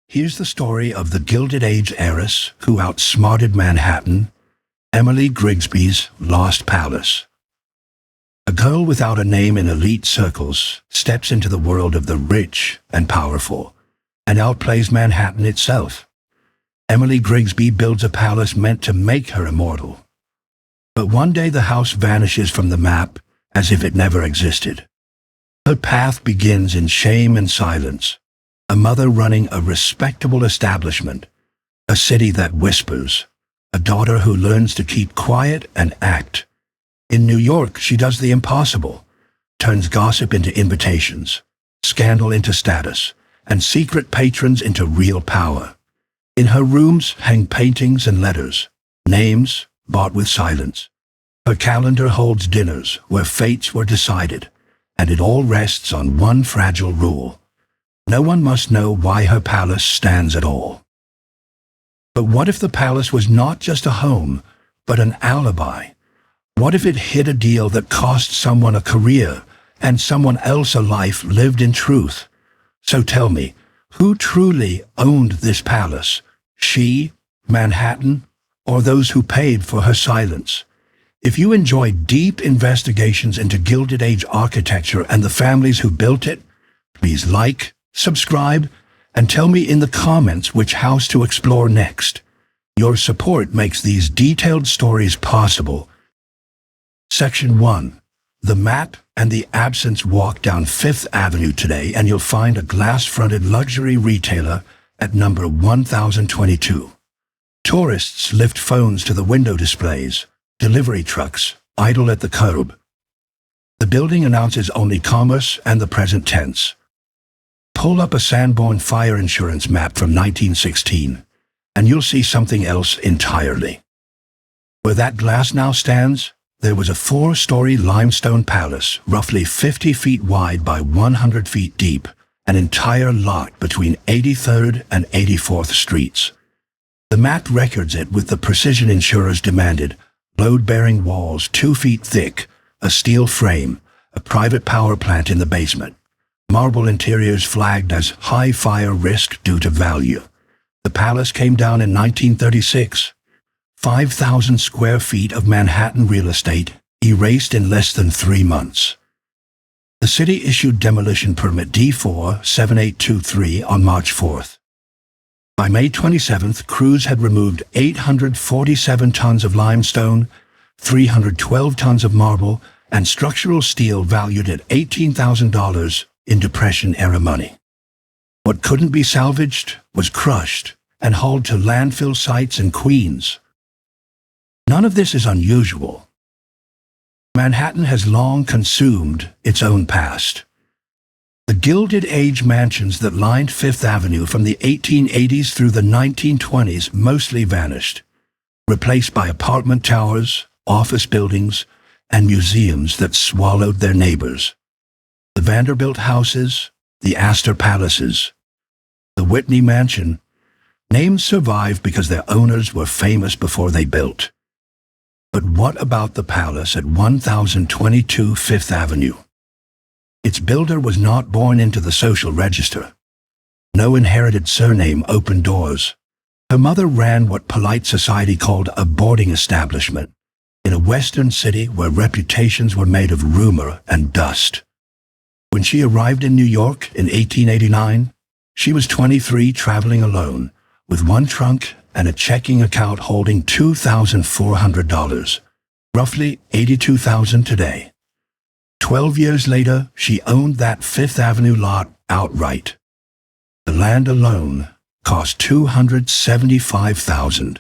Here's the story of the Gilded Age heiress who outsmarted Manhattan, Emily Griggsby's Lost Palace. A girl without a name in elite circles steps into the world of the rich and powerful and outplays Manhattan itself. Emily Griggsby builds a palace meant to make her immortal. But one day the house vanishes from the map as if it never existed. Her path begins in shame and silence. A mother running a respectable establishment, a city that whispers, a daughter who learns to keep quiet and act. In New York, she does the impossible, turns gossip into invitations, scandal into status, and secret patrons into real power. In her rooms hang paintings and letters, names bought with silence. Her calendar holds dinners where fates were decided, and it all rests on one fragile rule. No one must know why her palace stands at all. But what if the palace was not just a home, but an alibi? What if it hid a deal that cost someone a career and someone else a life lived in truth? So tell me, who truly owned this palace? She, Manhattan, or those who paid for her silence? If you enjoy deep investigations into Gilded Age architecture and the families who built it, please like, subscribe, and tell me in the comments which house to explore next. Your support makes these detailed stories possible. Section 1. The Mat and the Absence walk down Fifth Avenue today and you'll find a glass-fronted luxury retailer at number 1022. Tourists lift phones to the window displays, delivery trucks idle at the curb. The building announces only commerce and the present tense. Pull up a Sanborn fire insurance map from 1916, and you'll see something else entirely. Where that glass now stands, there was a 4-story limestone palace, roughly 50 feet wide by 100 feet deep, an entire lot between 83rd and 84th Streets. The map records it with the precision insurers demanded: load-bearing walls 2 feet thick, a steel frame, a private power plant in the basement. Marble interiors flagged as high fire risk due to value. The palace came down in 1936. 5,000 square feet of Manhattan real estate erased in less than 3 months. The city issued demolition permit D4-7823 on March 4th. By May 27th, crews had removed 847 tons of limestone, 312 tons of marble, and structural steel valued at $18,000 in Depression-era money. What couldn't be salvaged was crushed and hauled to landfill sites in Queens. None of this is unusual. Manhattan has long consumed its own past. The Gilded Age mansions that lined Fifth Avenue from the 1880s through the 1920s mostly vanished, replaced by apartment towers, office buildings, and museums that swallowed their neighbors. The Vanderbilt houses, the Astor Palaces, the Whitney Mansion, names survive because their owners were famous before they built. But what about the palace at 1022 Fifth Avenue? Its builder was not born into the social register. No inherited surname opened doors. Her mother ran what polite society called a boarding establishment in a western city where reputations were made of rumor and dust. When she arrived in New York in 1889, she was 23, traveling alone, with one trunk and a checking account holding $2,400, roughly $82,000 today. 12 years later, she owned that Fifth Avenue lot outright. The land alone cost $275,000,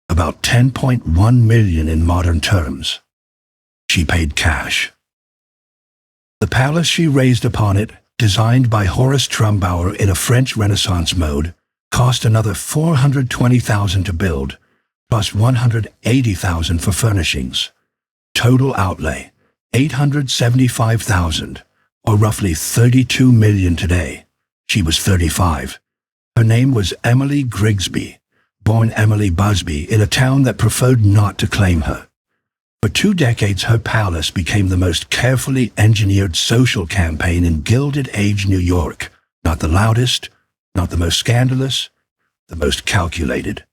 about $10.1 million in modern terms. She paid cash. The palace she raised upon it, designed by Horace Trumbauer in a French Renaissance mode, cost another $420,000 to build, plus $180,000 for furnishings. Total outlay, $875,000, or roughly $32 million today. She was 35. Her name was Emily Griggsby, born Emily Busby in a town that preferred not to claim her. For 2 decades, her palace became the most carefully engineered social campaign in Gilded Age New York. Not the loudest, Not the most scandalous, the most calculated.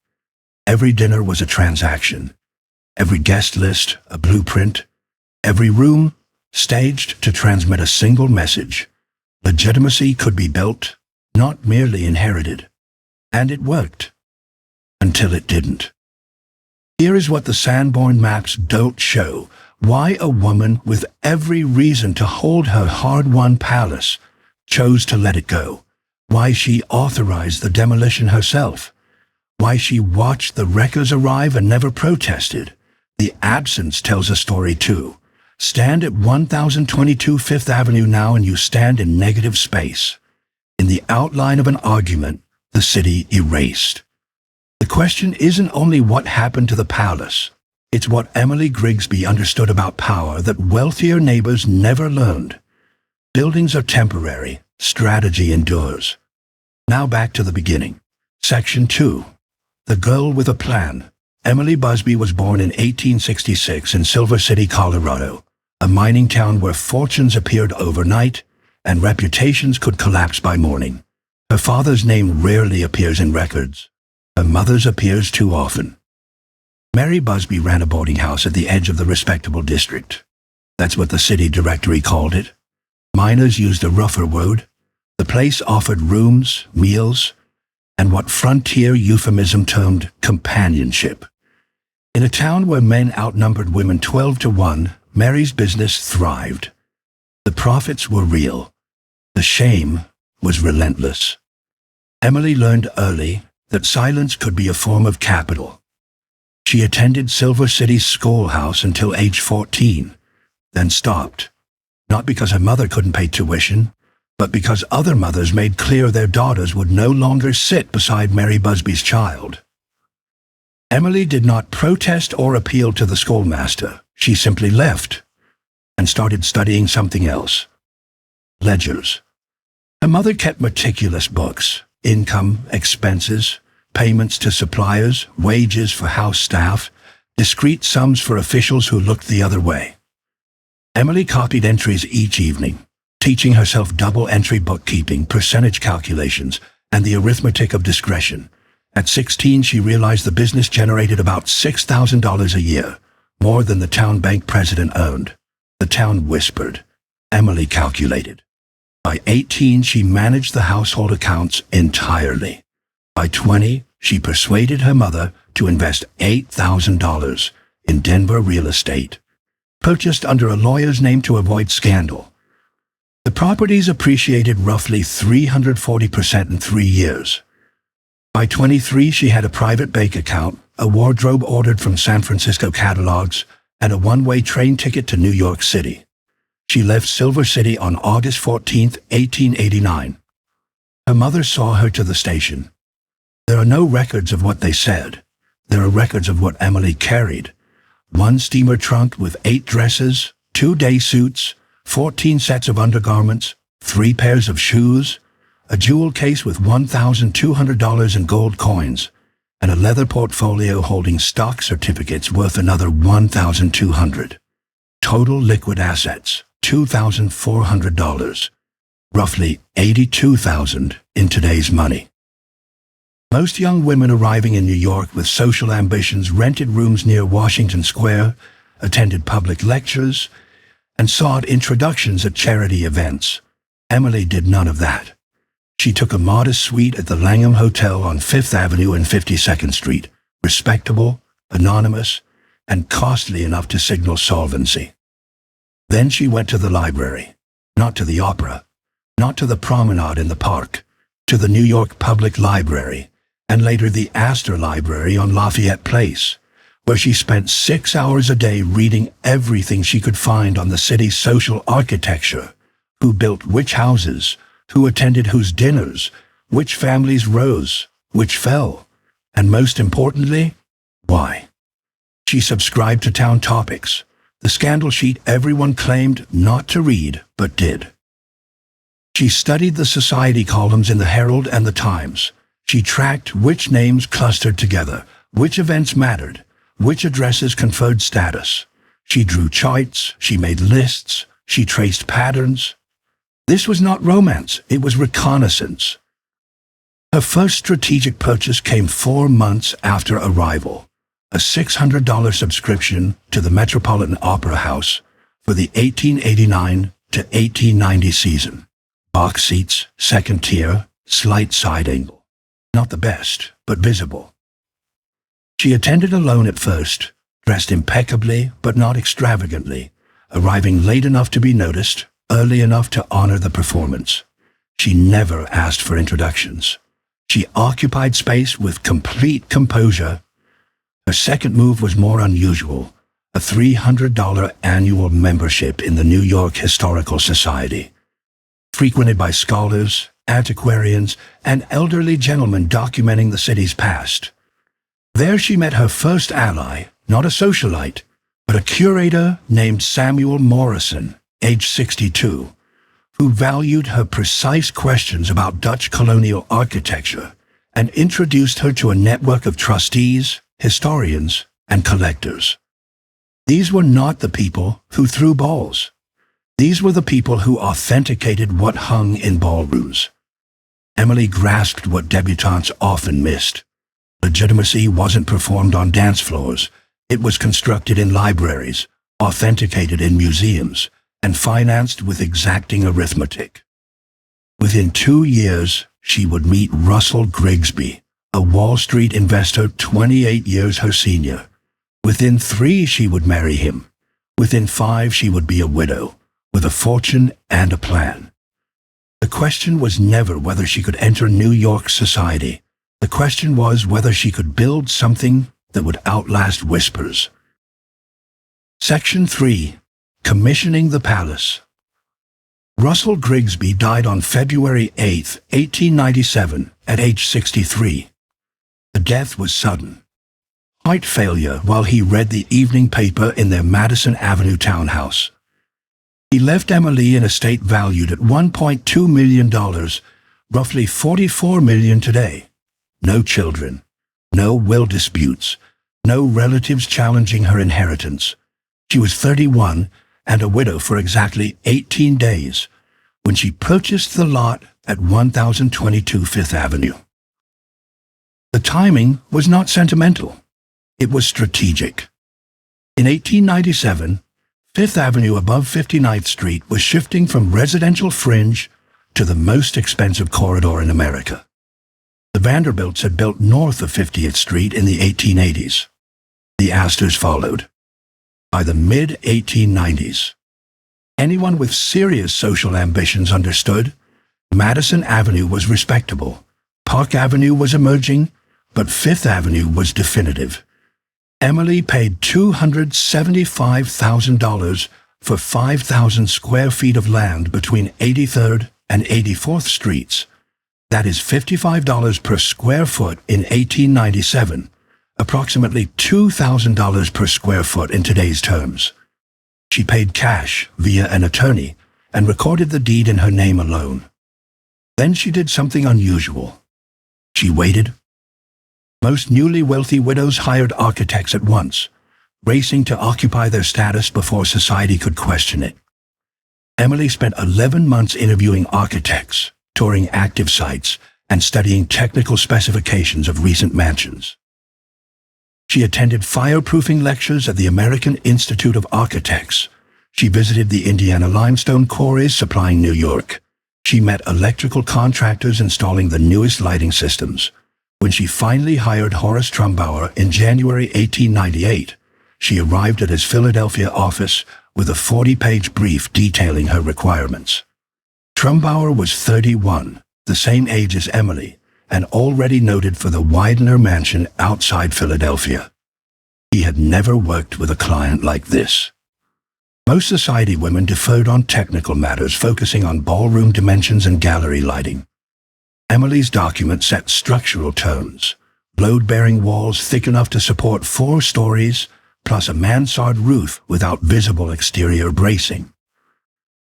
Every dinner was a transaction. Every guest list a blueprint. Every room staged to transmit a single message. Legitimacy could be built, not merely inherited. And it worked. Until it didn't. Here is what the Sanborn maps don't show. Why a woman with every reason to hold her hard-won palace chose to let it go. Why she authorized the demolition herself. Why she watched the wreckers arrive and never protested. The absence tells a story too. Stand at 1022 Fifth Avenue now and you stand in negative space. In the outline of an argument, the city erased. The question isn't only what happened to the palace. It's what Emily Griggsby understood about power that wealthier neighbors never learned. Buildings are temporary. Strategy endures. Now back to the beginning. Section 2. The Girl with a Plan. Emily Busby was born in 1866 in Silver City, Colorado, a mining town where fortunes appeared overnight and reputations could collapse by morning. Her father's name rarely appears in records. Her mother's appears too often. Mary Busby ran a boarding house at the edge of the respectable district. That's what the city directory called it. Miners used a rougher word. The place offered rooms, meals, and what frontier euphemism termed companionship. In a town where men outnumbered women 12-1, Mary's business thrived. The profits were real. The shame was relentless. Emily learned early that silence could be a form of capital. She attended Silver City's schoolhouse until age 14, then stopped. Not because her mother couldn't pay tuition, but because other mothers made clear their daughters would no longer sit beside Mary Busby's child. Emily did not protest or appeal to the schoolmaster. She simply left and started studying something else. Ledgers. Her mother kept meticulous books. Income, expenses, payments to suppliers, wages for house staff, discrete sums for officials who looked the other way. Emily copied entries each evening, teaching herself double-entry bookkeeping, percentage calculations, and the arithmetic of discretion. At 16, she realized the business generated about $6,000 a year, more than the town bank president owned. The town whispered. Emily calculated. By 18, she managed the household accounts entirely. By 20, she persuaded her mother to invest $8,000 in Denver real estate, purchased under a lawyer's name to avoid scandal. The properties appreciated roughly 340% in 3 years. By 23, she had a private bank account, a wardrobe ordered from San Francisco catalogs, and a one-way train ticket to New York City. She left Silver City on August 14, 1889. Her mother saw her to the station. There are no records of what they said. There are records of what Emily carried. 1 steamer trunk with 8 dresses, 2 day suits, 14 sets of undergarments, 3 pairs of shoes, a jewel case with $1,200 in gold coins, and a leather portfolio holding stock certificates worth another $1,200. Total liquid assets, $2,400, roughly $82,000 in today's money. Most young women arriving in New York with social ambitions rented rooms near Washington Square, attended public lectures, and sought introductions at charity events. Emily did none of that. She took a modest suite at the Langham Hotel on 5th Avenue and 52nd Street, respectable, anonymous, and costly enough to signal solvency. Then she went to the library, not to the opera, not to the promenade in the park, to the New York Public Library, and later the Astor Library on Lafayette Place, where she spent 6 hours a day reading everything she could find on the city's social architecture, who built which houses, who attended whose dinners, which families rose, which fell, and most importantly, why. She subscribed to Town Topics, the scandal sheet everyone claimed not to read, but did. She studied the society columns in the Herald and the Times. She tracked which names clustered together, which events mattered, which addresses conferred status. She drew charts, she made lists, she traced patterns. This was not romance, it was reconnaissance. Her first strategic purchase came 4 months after arrival, a $600 subscription to the Metropolitan Opera House for the 1889 to 1890 season. Box seats, second tier, slight side angle. Not the best, but visible. She attended alone at first, dressed impeccably but not extravagantly, arriving late enough to be noticed, early enough to honor the performance. She never asked for introductions. She occupied space with complete composure. Her second move was more unusual, a $300 annual membership in the New York Historical Society, frequented by scholars, antiquarians, and elderly gentlemen documenting the city's past. There she met her first ally, not a socialite, but a curator named Samuel Morrison, age 62, who valued her precise questions about Dutch colonial architecture and introduced her to a network of trustees, historians, and collectors. These were not the people who threw balls. These were the people who authenticated what hung in ballrooms. Emily grasped what debutantes often missed. Legitimacy wasn't performed on dance floors. It was constructed in libraries, authenticated in museums, and financed with exacting arithmetic. Within 2 years, she would meet Russell Griggsby, a Wall Street investor 28 years her senior. Within 3, she would marry him. Within 5, she would be a widow, with a fortune and a plan. The question was never whether she could enter New York society. The question was whether she could build something that would outlast whispers. Section 3. Commissioning the Palace. Russell Griggsby died on February 8, 1897, at age 63. The death was sudden. Heart failure while he read the evening paper in their Madison Avenue townhouse. He left Emily an estate valued at $1.2 million, roughly $44 million today. No children, no will disputes, no relatives challenging her inheritance. She was 31 and a widow for exactly 18 days when she purchased the lot at 1022 Fifth Avenue. The timing was not sentimental. It was strategic. In 1897, Fifth Avenue above 59th Street was shifting from residential fringe to the most expensive corridor in America. The Vanderbilts had built north of 50th Street in the 1880s. The Astors followed. By the mid-1890s, anyone with serious social ambitions understood Madison Avenue was respectable, Park Avenue was emerging, but Fifth Avenue was definitive. Emily paid $275,000 for 5,000 square feet of land between 83rd and 84th Streets. That is $55 per square foot in 1897, approximately $2,000 per square foot in today's terms. She paid cash via an attorney and recorded the deed in her name alone. Then she did something unusual. She waited. Most newly wealthy widows hired architects at once, racing to occupy their status before society could question it. Emily spent 11 months interviewing architects, touring active sites, and studying technical specifications of recent mansions. She attended fireproofing lectures at the American Institute of Architects. She visited the Indiana limestone quarries supplying New York. She met electrical contractors installing the newest lighting systems. When she finally hired Horace Trumbauer in January 1898, she arrived at his Philadelphia office with a 40-page brief detailing her requirements. Trumbauer was 31, the same age as Emily, and already noted for the Widener mansion outside Philadelphia. He had never worked with a client like this. Most society women deferred on technical matters, focusing on ballroom dimensions and gallery lighting. Emily's document set structural terms: load-bearing walls thick enough to support 4 stories, plus a mansard roof without visible exterior bracing.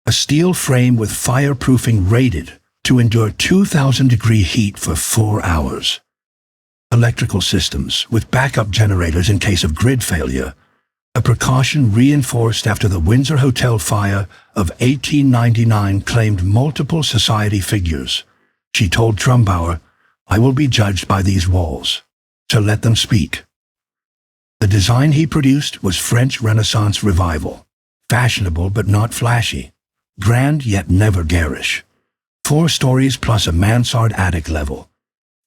A steel frame with fireproofing rated to endure 2,000-degree heat for 4 hours. Electrical systems with backup generators in case of grid failure, a precaution reinforced after the Windsor Hotel fire of 1899 claimed multiple society figures. She told Trumbauer, I will be judged by these walls, so let them speak. The design he produced was French Renaissance revival, fashionable but not flashy, grand yet never garish. 4 stories plus a mansard attic level,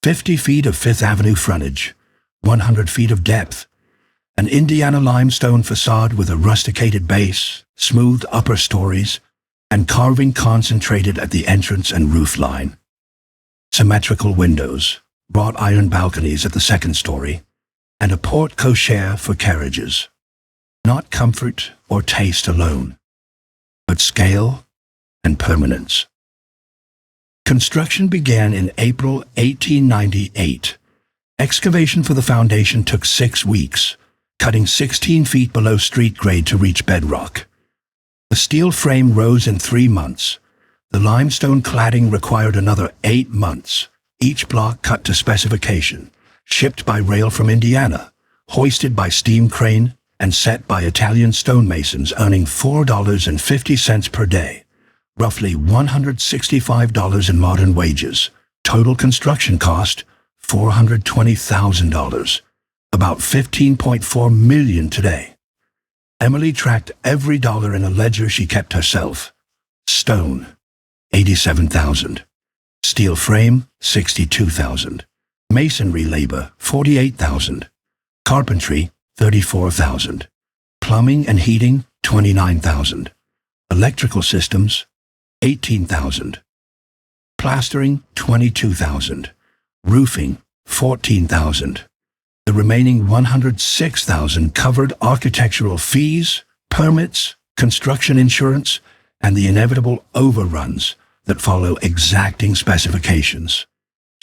50 feet of Fifth Avenue frontage, 100 feet of depth, an Indiana limestone facade with a rusticated base, smooth upper stories, and carving concentrated at the entrance and roof line. Symmetrical windows, wrought iron balconies at the 2nd story, and a porte cochere for carriages. Not comfort or taste alone, but scale and permanence. Construction began in April 1898. Excavation for the foundation took 6 weeks, cutting 16 feet below street grade to reach bedrock. The steel frame rose in 3 months. The limestone cladding required another 8 months, each block cut to specification, shipped by rail from Indiana, hoisted by steam crane, and set by Italian stonemasons earning $4.50 per day, roughly $165 in modern wages. Total construction cost, $420,000, about $15.4 million today. Emily tracked every dollar in a ledger she kept herself. Stone, $87,000. Steel frame, $62,000. Masonry labor, $48,000. Carpentry, $34,000. Plumbing and heating, $29,000. Electrical systems, $18,000. Plastering, $22,000. Roofing, $14,000. The remaining $106,000 covered architectural fees, permits, construction insurance, and the inevitable overruns that follow exacting specifications.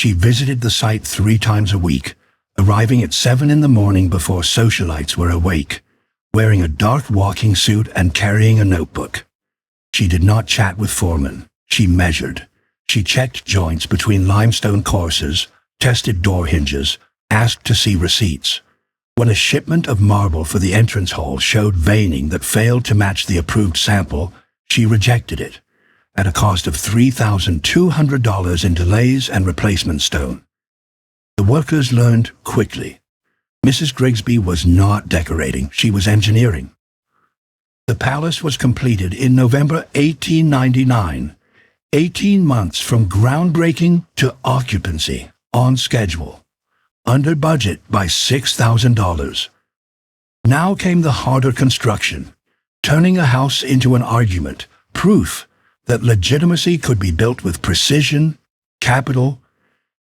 She visited the site 3 times a week, arriving at 7 in the morning before socialites were awake, wearing a dark walking suit and carrying a notebook. She did not chat with foremen. She measured. She checked joints between limestone courses, tested door hinges, asked to see receipts. When a shipment of marble for the entrance hall showed veining that failed to match the approved sample, she rejected it, at a cost of $3,200 in delays and replacement stone. The workers learned quickly. Mrs. Griggsby was not decorating, she was engineering. The palace was completed in November 1899, 18 months from groundbreaking to occupancy, on schedule, under budget by $6,000. Now came the harder construction, turning a house into an argument, proof that legitimacy could be built with precision, capital,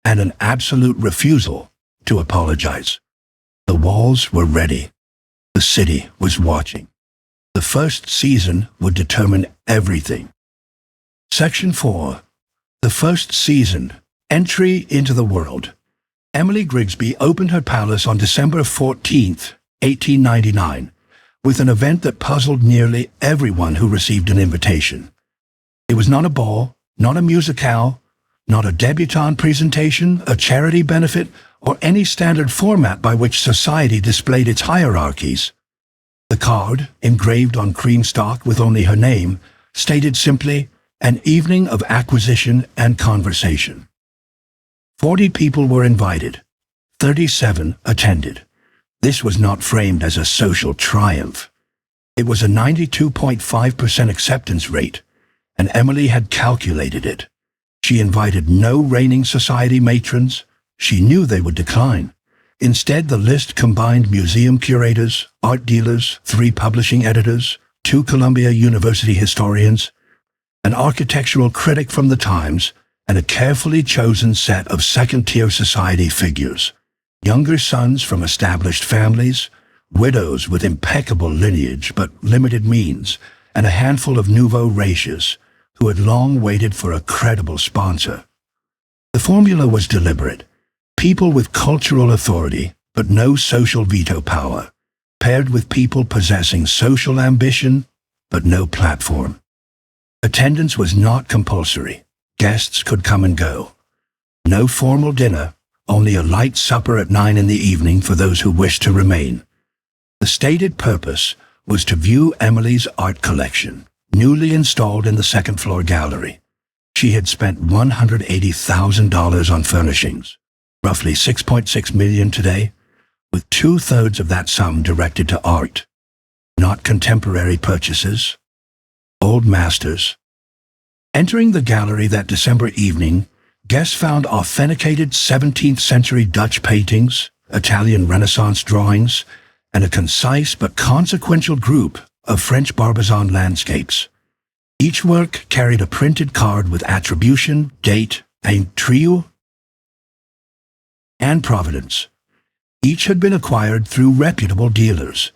and an absolute refusal to apologize. The walls were ready. The city was watching. The first season would determine everything. Section 4. The first season. Entry into the world. Emily Griggsby opened her palace on December 14, 1899, with an event that puzzled nearly everyone who received an invitation. It was not a ball, not a musicale, not a debutante presentation, a charity benefit, or any standard format by which society displayed its hierarchies. The card, engraved on cream stock with only her name, stated simply, "An evening of acquisition and conversation." 40 people were invited. 37 attended. This was not framed as a social triumph. It was a 92.5% acceptance rate, and Emily had calculated it. She invited no reigning society matrons. She knew they would decline. Instead, the list combined museum curators, art dealers, 3 publishing editors, 2 Columbia University historians, an architectural critic from the Times, and a carefully chosen set of second-tier society figures, younger sons from established families, widows with impeccable lineage but limited means, and a handful of nouveau riches who had long waited for a credible sponsor. The formula was deliberate. People with cultural authority but no social veto power, paired with people possessing social ambition but no platform. Attendance was not compulsory. Guests could come and go. No formal dinner, only a light supper at 9 in the evening for those who wished to remain. The stated purpose was to view Emily's art collection, newly installed in the second-floor gallery. She had spent $180,000 on furnishings, roughly $6.6 million today, with 2/3 of that sum directed to art, not contemporary purchases, old masters. Entering the gallery that December evening, guests found authenticated 17th century Dutch paintings, Italian Renaissance drawings, and a concise but consequential group of French Barbizon landscapes. Each work carried a printed card with attribution, date, peinture, and provenance. Each had been acquired through reputable dealers.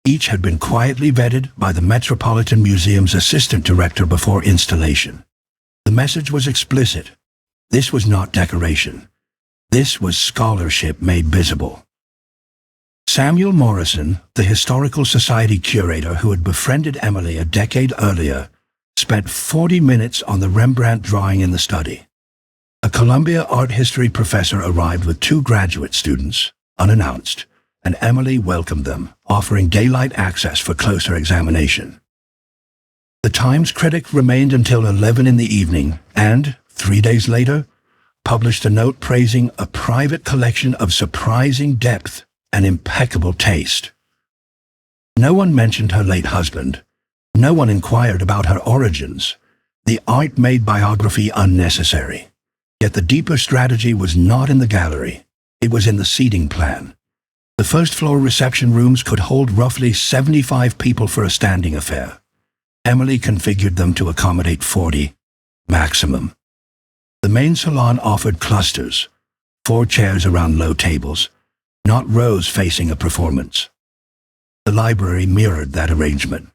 Each had been quietly vetted by the Metropolitan Museum's assistant director before installation. The message was explicit. This was not decoration. This was scholarship made visible. Samuel Morrison, the Historical Society curator who had befriended Emily a decade earlier, spent 40 minutes on the Rembrandt drawing in the study. A Columbia art history professor arrived with 2 graduate students, unannounced, and Emily welcomed them, offering daylight access for closer examination. The Times critic remained until 11 in the evening and, 3 days later, published a note praising a private collection of surprising depth and impeccable taste. No one mentioned her late husband. No one inquired about her origins. The art made biography unnecessary. Yet the deeper strategy was not in the gallery. It was in the seating plan. The first-floor reception rooms could hold roughly 75 people for a standing affair. Emily configured them to accommodate 40, maximum. The main salon offered clusters, 4 chairs around low tables, not rows facing a performance. The library mirrored that arrangement.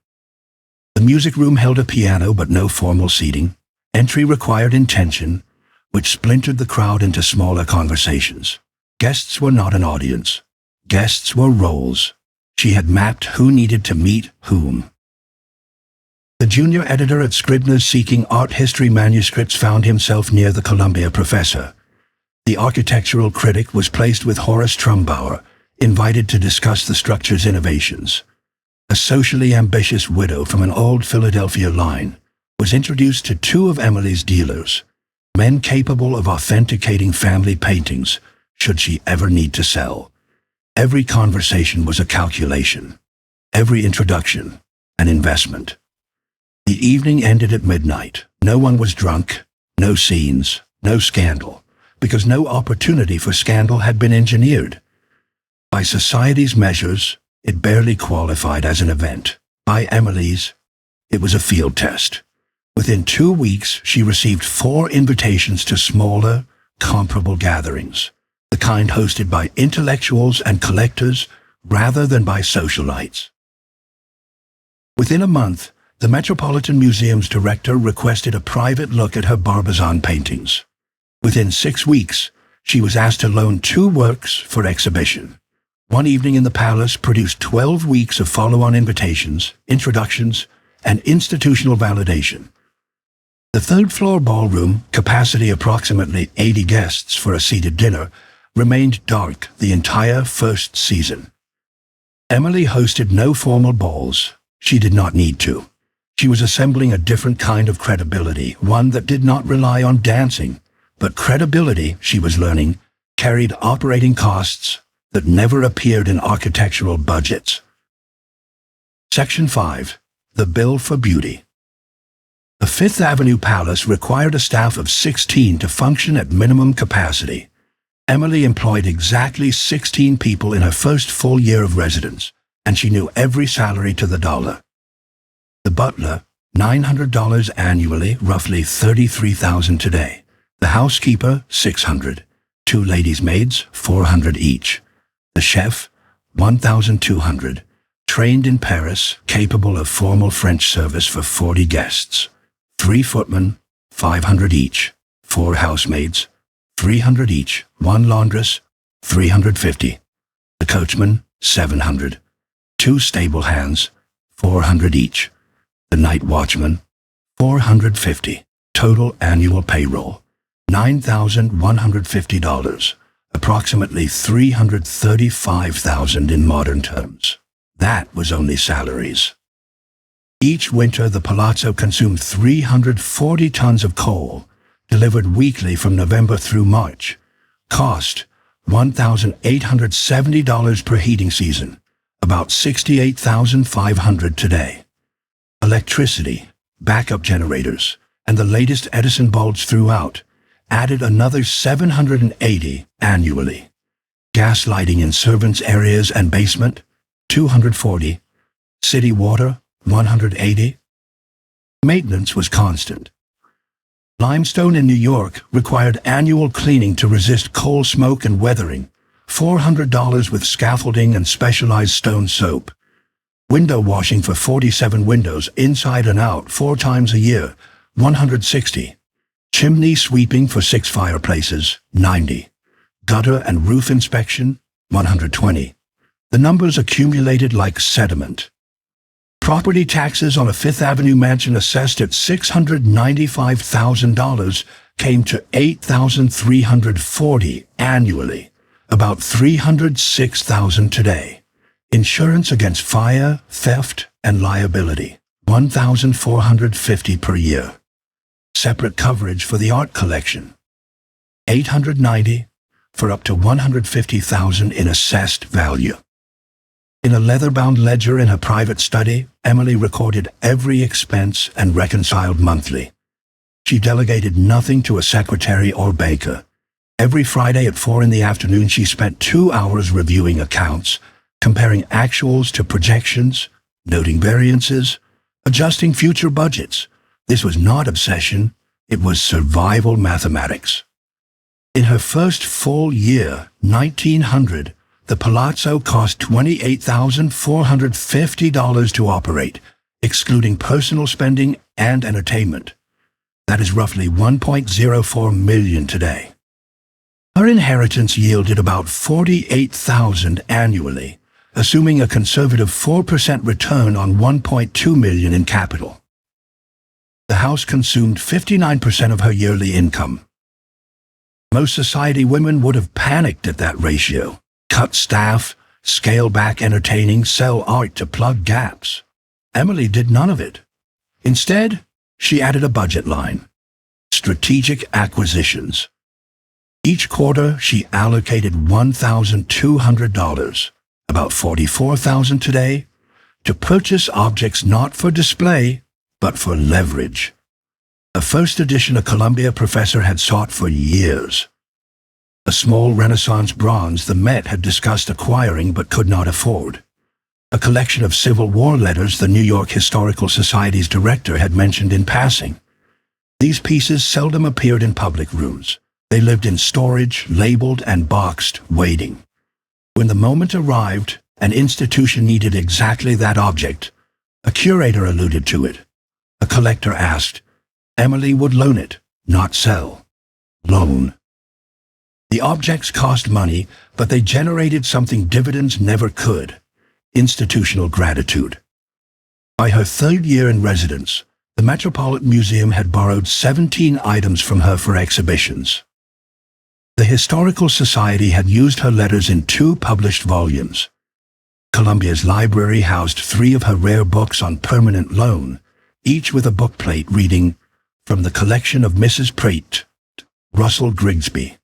The music room held a piano but no formal seating. Entry required intention, which splintered the crowd into smaller conversations. Guests were not an audience. Guests were roles. She had mapped who needed to meet whom. The junior editor at Scribner's seeking art history manuscripts found himself near the Columbia professor. The architectural critic was placed with Horace Trumbauer, invited to discuss the structure's innovations. A socially ambitious widow from an old Philadelphia line was introduced to 2 of Emily's dealers, men capable of authenticating family paintings should she ever need to sell. Every conversation was a calculation. Every introduction, an investment. The evening ended at midnight. No one was drunk, no scenes, no scandal, because no opportunity for scandal had been engineered. By society's measures, it barely qualified as an event. By Emily's, it was a field test. Within 2 weeks, she received 4 invitations to smaller, comparable gatherings, the kind hosted by intellectuals and collectors rather than by socialites. Within a month, the Metropolitan Museum's director requested a private look at her Barbizon paintings. Within 6 weeks, she was asked to loan 2 works for exhibition. One evening in the palace produced 12 weeks of follow-on invitations, introductions, and institutional validation. The third-floor ballroom, capacity approximately 80 guests for a seated dinner, remained dark the entire first season. Emily hosted no formal balls. She did not need to. She was assembling a different kind of credibility, one that did not rely on dancing, but credibility, she was learning, carried operating costs that never appeared in architectural budgets. Section 5. The Bill for Beauty. The Fifth Avenue Palace required a staff of 16 to function at minimum capacity. Emily employed exactly 16 people in her first full year of residence, and she knew every salary to the dollar. The butler, $900 annually, roughly $33,000 today. The housekeeper, $600. 2 ladies' maids, $400 each. The chef, $1,200. Trained in Paris, capable of formal French service for 40 guests. 3 footmen, $500 each. 4 housemaids, $300 each. 1 laundress, $350. The coachman, $700. 2 stable hands, $400 each. The night watchman, $450. Total annual payroll, $9,150, approximately $335,000 in modern terms. That was only salaries. Each winter, the palazzo consumed 340 tons of coal, delivered weekly from November through March. Cost, $1,870 per heating season, about $68,500 today. Electricity, backup generators, and the latest Edison bulbs throughout added another $780 annually. Gas lighting in servants' areas and basement, $240. City water, $180. Maintenance was constant. Limestone in New York required annual cleaning to resist coal smoke and weathering, $400 with scaffolding and specialized stone soap. Window washing for 47 windows inside and out 4 times a year, $160. Chimney sweeping for 6 fireplaces, $90. Gutter and roof inspection, $120. The numbers accumulated like sediment. Property taxes on a Fifth Avenue mansion assessed at $695,000 came to $8,340 annually, about $306,000 today. Insurance against fire, theft, and liability, $1,450 per year. Separate coverage for the art collection, $890 for up to $150,000 in assessed value. In a leather-bound ledger in her private study, Emily recorded every expense and reconciled monthly. She delegated nothing to a secretary or banker. Every Friday at 4 p.m, she spent 2 hours reviewing accounts, comparing actuals to projections, noting variances, adjusting future budgets. This was not obsession, it was survival mathematics. In her first full year, 1900, the palazzo cost $28,450 to operate, excluding personal spending and entertainment. That is roughly $1.04 million today. Her inheritance yielded about $48,000 annually, assuming a conservative 4% return on $1.2 million in capital. The house consumed 59% of her yearly income. Most society women would have panicked at that ratio. Cut staff, scale back entertaining, sell art to plug gaps. Emily did none of it. Instead, she added a budget line. Strategic acquisitions. Each quarter, she allocated $1,200, about $44,000 today, to purchase objects not for display, but for leverage. A first edition of Columbia professor had sought for years. A small Renaissance bronze the Met had discussed acquiring but could not afford. A collection of Civil War letters the New York Historical Society's director had mentioned in passing. These pieces seldom appeared in public rooms. They lived in storage, labeled and boxed, waiting. When the moment arrived, an institution needed exactly that object. A curator alluded to it. A collector asked. Emily would loan it, not sell. Loan. The objects cost money, but they generated something dividends never could: institutional gratitude. By her 3rd year in residence, the Metropolitan Museum had borrowed 17 items from her for exhibitions. The Historical Society had used her letters in 2 published volumes. Columbia's library housed 3 of her rare books on permanent loan, each with a bookplate reading, "From the collection of Mrs. Pratt, Russell Griggsby."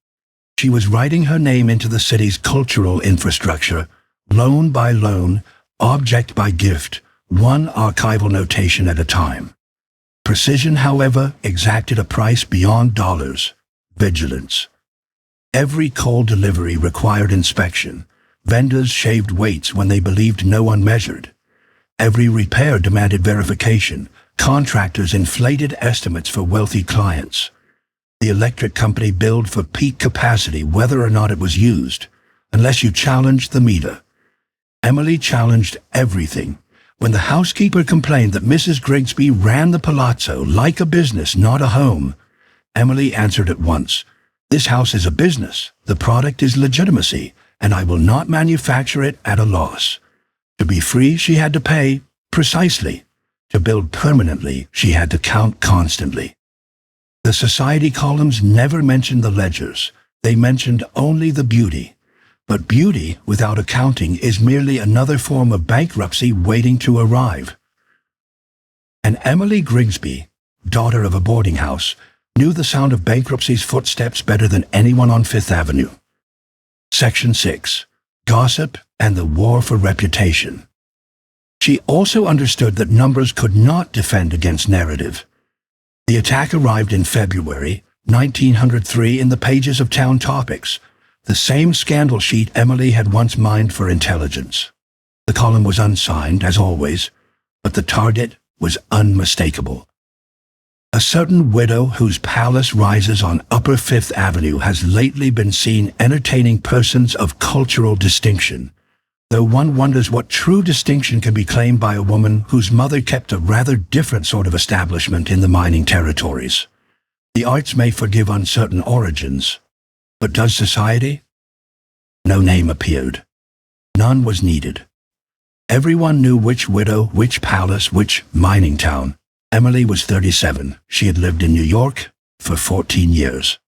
She was writing her name into the city's cultural infrastructure, loan by loan, object by gift, one archival notation at a time. Precision, however, exacted a price beyond dollars: vigilance. Every coal delivery required inspection. Vendors shaved weights when they believed no one measured. Every repair demanded verification. Contractors inflated estimates for wealthy clients. The electric company billed for peak capacity whether or not it was used, unless you challenged the meter. Emily challenged everything. When the housekeeper complained that Mrs. Griggsby ran the palazzo like a business, not a home, Emily answered at once, "This house is a business. The product is legitimacy, and I will not manufacture it at a loss." To be free, she had to pay, precisely. To build permanently, she had to count constantly. The society columns never mentioned the ledgers. They mentioned only the beauty. But beauty, without accounting, is merely another form of bankruptcy waiting to arrive. And Emily Griggsby, daughter of a boarding house, knew the sound of bankruptcy's footsteps better than anyone on Fifth Avenue. Section 6. Gossip and the War for Reputation. She also understood that numbers could not defend against narrative. The attack arrived in February 1903 in the pages of Town Topics, the same scandal sheet Emily had once mined for intelligence. The column was unsigned, as always, but the target was unmistakable. A certain widow whose palace rises on Upper Fifth Avenue has lately been seen entertaining persons of cultural distinction, though one wonders what true distinction can be claimed by a woman whose mother kept a rather different sort of establishment in the mining territories. The arts may forgive uncertain origins, but does society? No name appeared. None was needed. Everyone knew which widow, which palace, which mining town. Emily was 37. She had lived in New York for 14 years.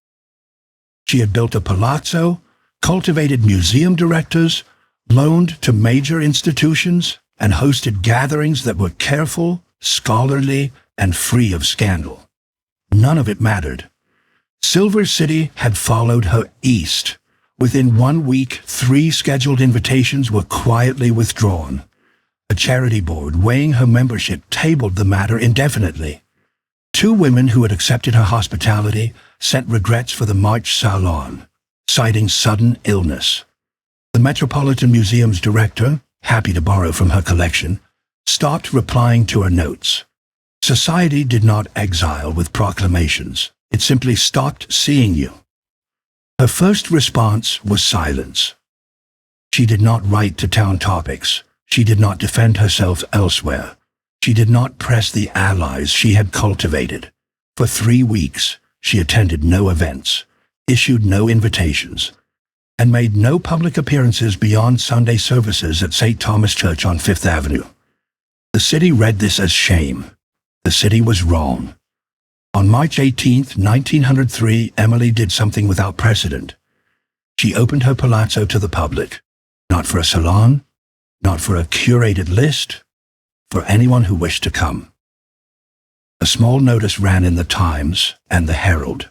She had built a palazzo, cultivated museum directors, loaned to major institutions, and hosted gatherings that were careful, scholarly, and free of scandal. None of it mattered. Silver City had followed her east. Within 1 week, 3 scheduled invitations were quietly withdrawn. A charity board weighing her membership tabled the matter indefinitely. 2 women who had accepted her hospitality sent regrets for the March Salon, citing sudden illness. The Metropolitan Museum's director, happy to borrow from her collection, stopped replying to her notes. Society did not exile with proclamations. It simply stopped seeing you. Her first response was silence. She did not write to Town Topics. She did not defend herself elsewhere. She did not press the allies she had cultivated. For 3 weeks, she attended no events, issued no invitations, and made no public appearances beyond Sunday services at St. Thomas Church on Fifth Avenue. The city read this as shame. The city was wrong. On March 18, 1903, Emily did something without precedent. She opened her palazzo to the public, not for a salon, not for a curated list, for anyone who wished to come. A small notice ran in the Times and the Herald.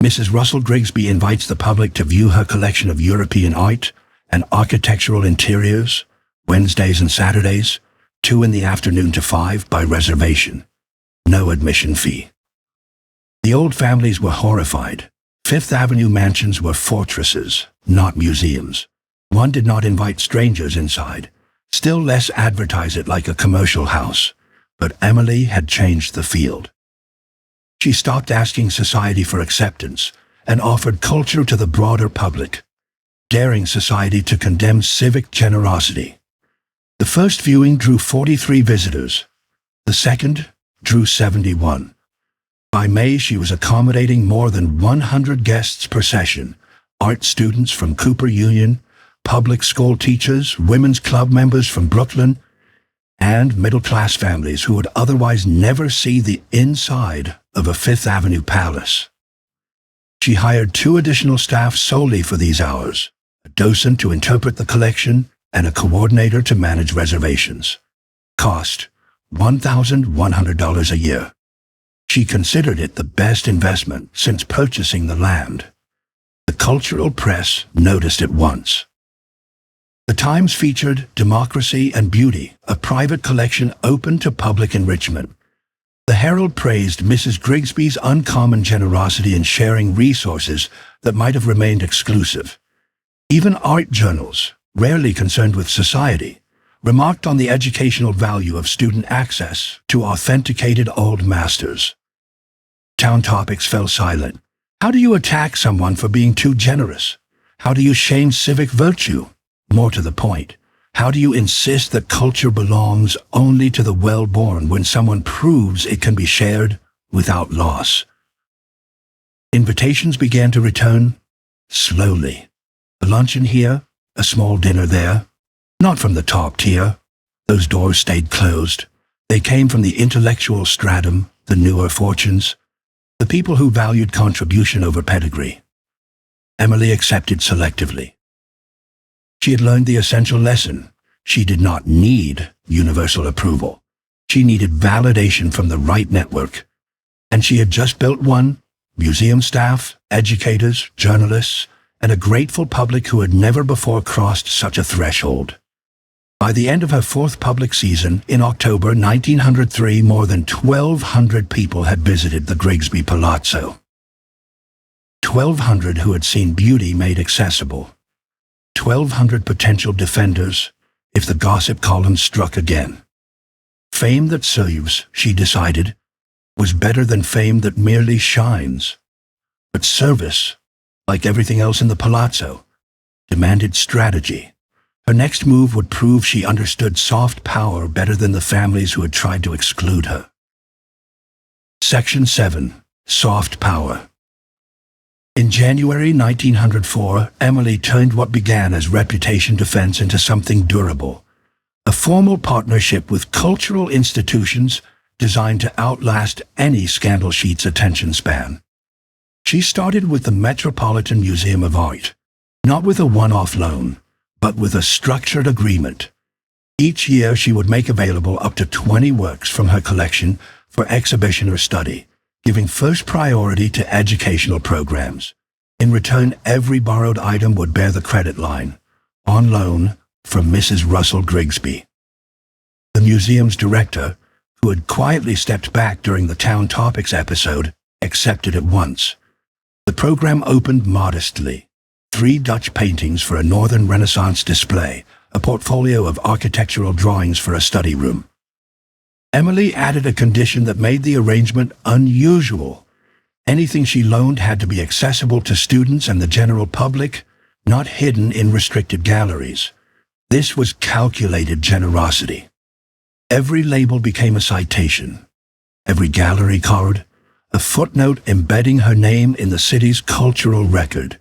Mrs. Russell Griggsby invites the public to view her collection of European art and architectural interiors, Wednesdays and Saturdays, 2 in the afternoon to 5 by reservation. No admission fee. The old families were horrified. Fifth Avenue mansions were fortresses, not museums. One did not invite strangers inside, still less advertise it like a commercial house. But Emily had changed the field. She stopped asking society for acceptance and offered culture to the broader public, daring society to condemn civic generosity. The first viewing drew 43 visitors. The second drew 71. By May, she was accommodating more than 100 guests per session, art students from Cooper Union, public school teachers, women's club members from Brooklyn, and middle-class families who would otherwise never see the inside of a Fifth Avenue palace. She hired 2 additional staff solely for these hours, a docent to interpret the collection and a coordinator to manage reservations. Cost $1,100 a year. She considered it the best investment since purchasing the land. The cultural press noticed at once. The Times featured Democracy and Beauty, a private collection open to public enrichment. The Herald praised Mrs. Griggsby's uncommon generosity in sharing resources that might have remained exclusive. Even art journals, rarely concerned with society, remarked on the educational value of student access to authenticated old masters. Town Topics fell silent. How do you attack someone for being too generous? How do you shame civic virtue? More to the point, how do you insist that culture belongs only to the well-born when someone proves it can be shared without loss? Invitations began to return slowly. A luncheon here, a small dinner there. Not from the top tier. Those doors stayed closed. They came from the intellectual stratum, the newer fortunes, the people who valued contribution over pedigree. Emily accepted selectively. She had learned the essential lesson. She did not need universal approval. She needed validation from the right network. And she had just built one. Museum staff, educators, journalists, and a grateful public who had never before crossed such a threshold. By the end of her fourth public season, in October 1903, more than 1,200 people had visited the Griggsby Palazzo. 1,200 who had seen beauty made accessible. 1,200 potential defenders if the gossip column struck again. Fame that serves, she decided, was better than fame that merely shines. But service, like everything else in the palazzo, demanded strategy. Her next move would prove she understood soft power better than the families who had tried to exclude her. Section 7. Soft Power. In January 1904, Emily turned what began as reputation defense into something durable, a formal partnership with cultural institutions designed to outlast any scandal sheet's attention span. She started with the Metropolitan Museum of Art, not with a one-off loan, but with a structured agreement. Each year she would make available up to 20 works from her collection for exhibition or study, giving first priority to educational programs. In return, every borrowed item would bear the credit line, on loan from Mrs. Russell Griggsby. The museum's director, who had quietly stepped back during the Town Topics episode, accepted at once. The program opened modestly. 3 Dutch paintings for a Northern Renaissance display, a portfolio of architectural drawings for a study room. Emily added a condition that made the arrangement unusual. Anything she loaned had to be accessible to students and the general public, not hidden in restricted galleries. This was calculated generosity. Every label became a citation. Every gallery card, a footnote embedding her name in the city's cultural record.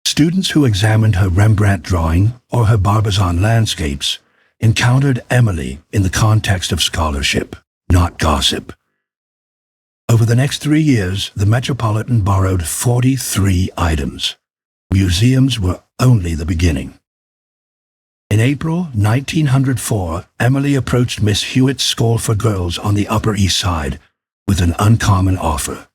Students who examined her Rembrandt drawing or her Barbizon landscapes encountered Emily in the context of scholarship, not gossip. Over the next 3 years, the Metropolitan borrowed 43 items. Museums were only the beginning. In April 1904, Emily approached Miss Hewitt's School for Girls on the Upper East Side with an uncommon offer.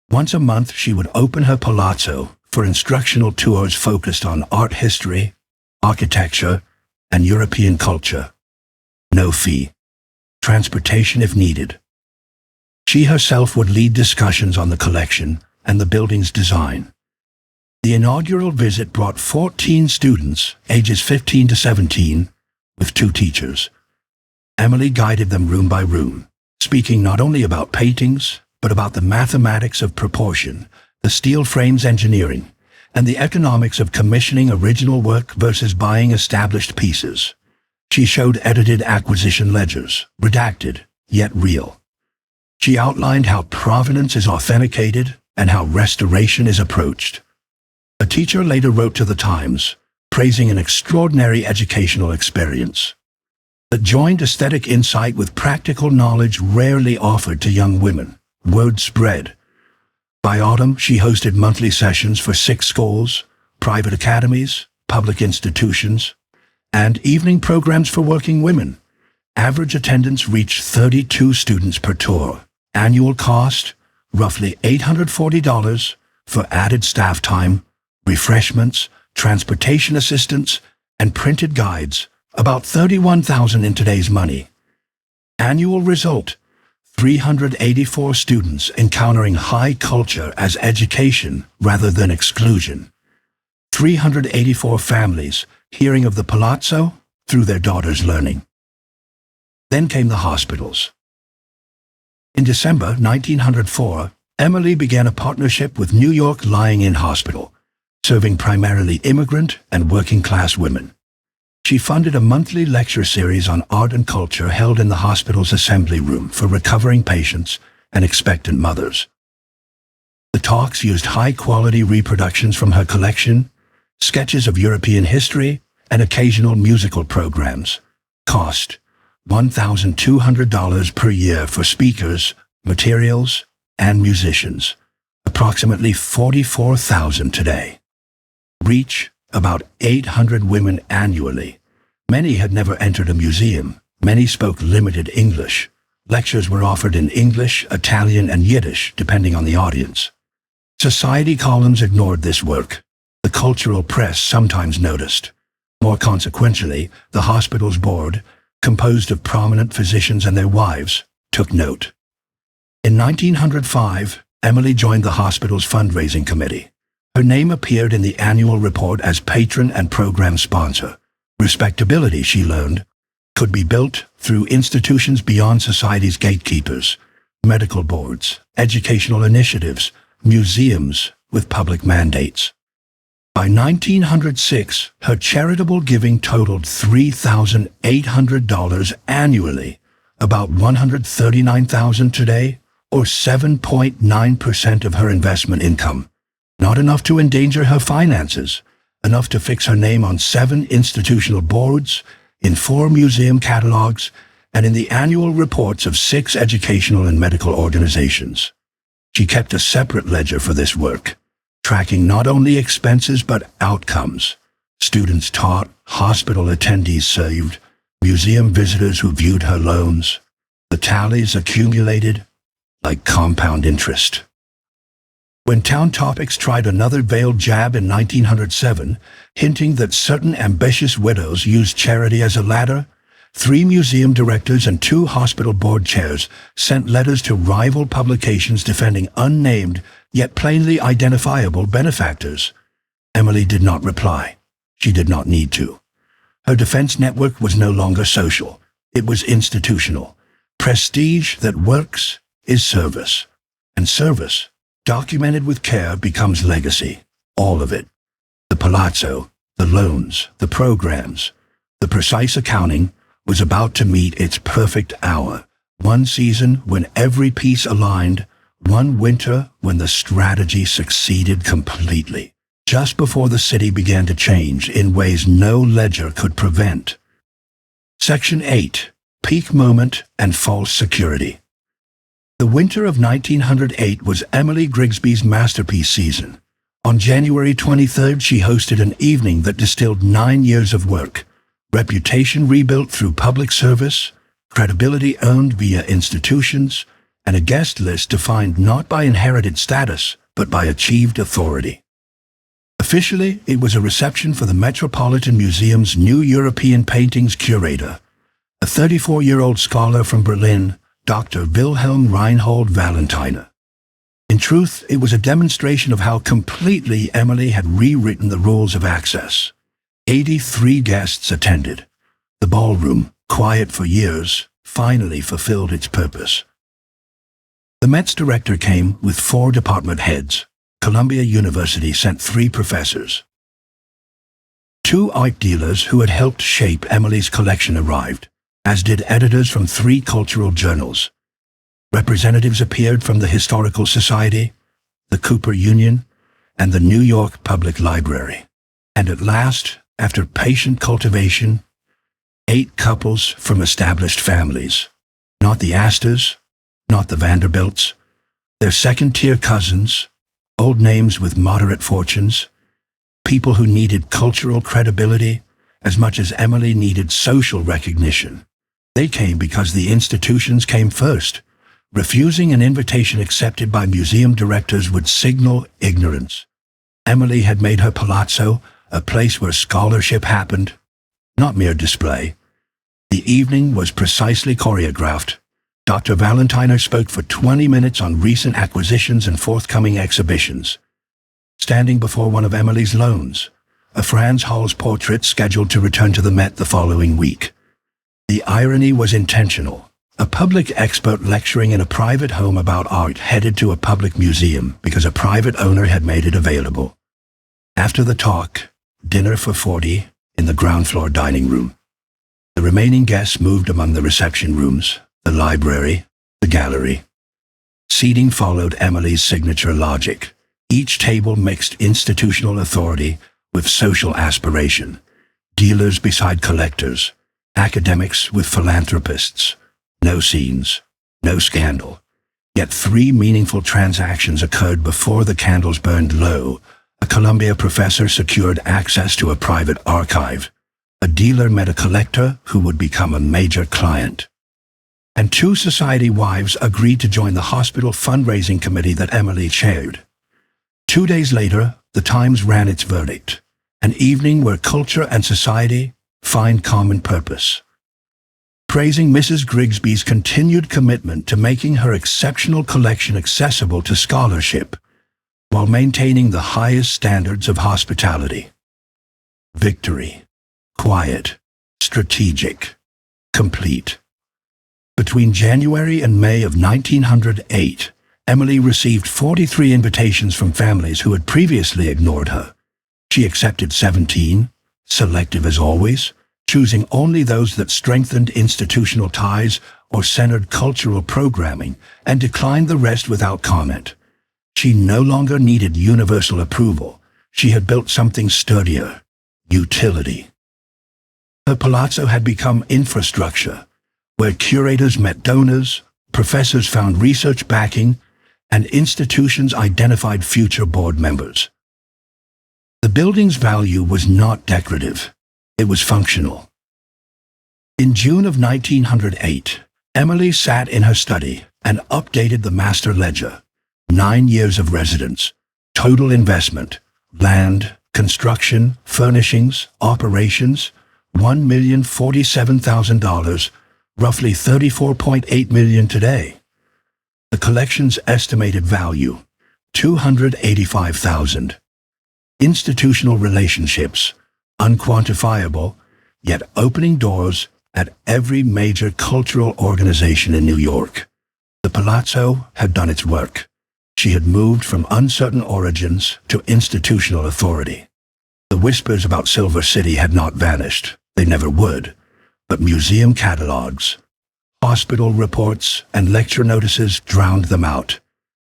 Once a month, she would open her palazzo for instructional tours focused on art history, architecture, and European culture. No fee. Transportation if needed. She herself would lead discussions on the collection and the building's design. The inaugural visit brought 14 students, ages 15 to 17, with 2 teachers. Emily guided them room by room, speaking not only about paintings, but about the mathematics of proportion, the steel frame's engineering, and the economics of commissioning original work versus buying established pieces. She showed edited acquisition ledgers, redacted, yet real. She outlined how provenance is authenticated and how restoration is approached. A teacher later wrote to the Times, praising an extraordinary educational experience that joined aesthetic insight with practical knowledge rarely offered to young women. Word spread. By autumn, she hosted monthly sessions for 6 schools, private academies, public institutions, and evening programs for working women. Average attendance reached 32 students per tour. Annual cost, roughly $840 for added staff time, refreshments, transportation assistance, and printed guides, about $31,000 in today's money. Annual result, 384 students encountering high culture as education rather than exclusion. 384 families hearing of the palazzo through their daughters' learning. Then came the hospitals. In December 1904, Emily began a partnership with New York Lying-In Hospital, serving primarily immigrant and working-class women. She funded a monthly lecture series on art and culture held in the hospital's assembly room for recovering patients and expectant mothers. The talks used high-quality reproductions from her collection, sketches of European history, and occasional musical programs. Cost, $1,200 per year for speakers, materials, and musicians, approximately $44,000 today. Reach, about 800 women annually. Many had never entered a museum. Many spoke limited English. Lectures were offered in English, Italian, and Yiddish, depending on the audience. Society columns ignored this work. The cultural press sometimes noticed. More consequentially, the hospital's board, composed of prominent physicians and their wives, took note. In 1905, Emily joined the hospital's fundraising committee. Her name appeared in the annual report as patron and program sponsor. Respectability, she learned, could be built through institutions beyond society's gatekeepers, medical boards, educational initiatives, museums with public mandates. By 1906, her charitable giving totaled $3,800 annually, about $139,000 today, or 7.9% of her investment income. Not enough to endanger her finances, enough to fix her name on 7 institutional boards, in 4 museum catalogs, and in the annual reports of 6 educational and medical organizations. She kept a separate ledger for this work, tracking not only expenses but outcomes. Students taught, hospital attendees saved, museum visitors who viewed her loans. The tallies accumulated like compound interest. When Town Topics tried another veiled jab in 1907, hinting that certain ambitious widows used charity as a ladder, 3 museum directors and 2 hospital board chairs sent letters to rival publications defending unnamed yet plainly identifiable benefactors. Emily did not reply. She did not need to. Her defense network was no longer social. It was institutional. Prestige that works is service. And service, documented with care, becomes legacy. All of it. The palazzo, the loans, the programs, the precise accounting was about to meet its perfect hour. One season when every piece aligned, one winter when the strategy succeeded completely. Just before the city began to change in ways no ledger could prevent. Section 8. Peak Moment and False Security. The winter of 1908 was Emily Griggsby's masterpiece season. On January 23rd, she hosted an evening that distilled 9 years of work, reputation rebuilt through public service, credibility earned via institutions, and a guest list defined not by inherited status, but by achieved authority. Officially, it was a reception for the Metropolitan Museum's new European paintings curator, a 34-year-old scholar from Berlin, Dr. Wilhelm Reinhold Valentiner. In truth, it was a demonstration of how completely Emily had rewritten the rules of access. 83 guests attended. The ballroom, quiet for years, finally fulfilled its purpose. The Met's director came with 4 department heads. Columbia University sent 3 professors. 2 art dealers who had helped shape Emily's collection arrived, as did editors from 3 cultural journals. Representatives appeared from the Historical Society, the Cooper Union, and the New York Public Library. And at last, after patient cultivation, 8 couples from established families. Not the Astors, not the Vanderbilts, their second-tier cousins, old names with moderate fortunes, people who needed cultural credibility as much as Emily needed social recognition. They came because the institutions came first. Refusing an invitation accepted by museum directors would signal ignorance. Emily had made her palazzo a place where scholarship happened, not mere display. The evening was precisely choreographed. Dr. Valentiner spoke for 20 minutes on recent acquisitions and forthcoming exhibitions. Standing before one of Emily's loans, a Franz Hals portrait scheduled to return to the Met the following week. The irony was intentional. A public expert lecturing in a private home about art headed to a public museum because a private owner had made it available. After the talk, dinner for 40 in the ground floor dining room. The remaining guests moved among the reception rooms, the library, the gallery. Seating followed Emily's signature logic. Each table mixed institutional authority with social aspiration. Dealers beside collectors, academics with philanthropists. No scenes, no scandal. Yet 3 meaningful transactions occurred before the candles burned low. A Columbia professor secured access to a private archive. A dealer met a collector who would become a major client. And 2 society wives agreed to join the hospital fundraising committee that Emily chaired. 2 days later, the Times ran its verdict: an evening where culture and society find common purpose. Praising Mrs. Griggsby's continued commitment to making her exceptional collection accessible to scholarship, while maintaining the highest standards of hospitality. Victory. Quiet. Strategic. Complete. Between January and May of 1908, Emily received 43 invitations from families who had previously ignored her. She accepted 17, selective as always, choosing only those that strengthened institutional ties or centered cultural programming, and declined the rest without comment. She no longer needed universal approval. She had built something sturdier: utility. Her palazzo had become infrastructure, where curators met donors, professors found research backing, and institutions identified future board members. The building's value was not decorative. It was functional. In June of 1908, Emily sat in her study and updated the master ledger. 9 years of residence, total investment, land, construction, furnishings, operations, $1,047,000, roughly $34.8 million today. The collection's estimated value, $285,000. Institutional relationships, unquantifiable, yet opening doors at every major cultural organization in New York. The palazzo had done its work. She had moved from uncertain origins to institutional authority. The whispers about Silver City had not vanished. They never would. But museum catalogs, hospital reports, and lecture notices drowned them out.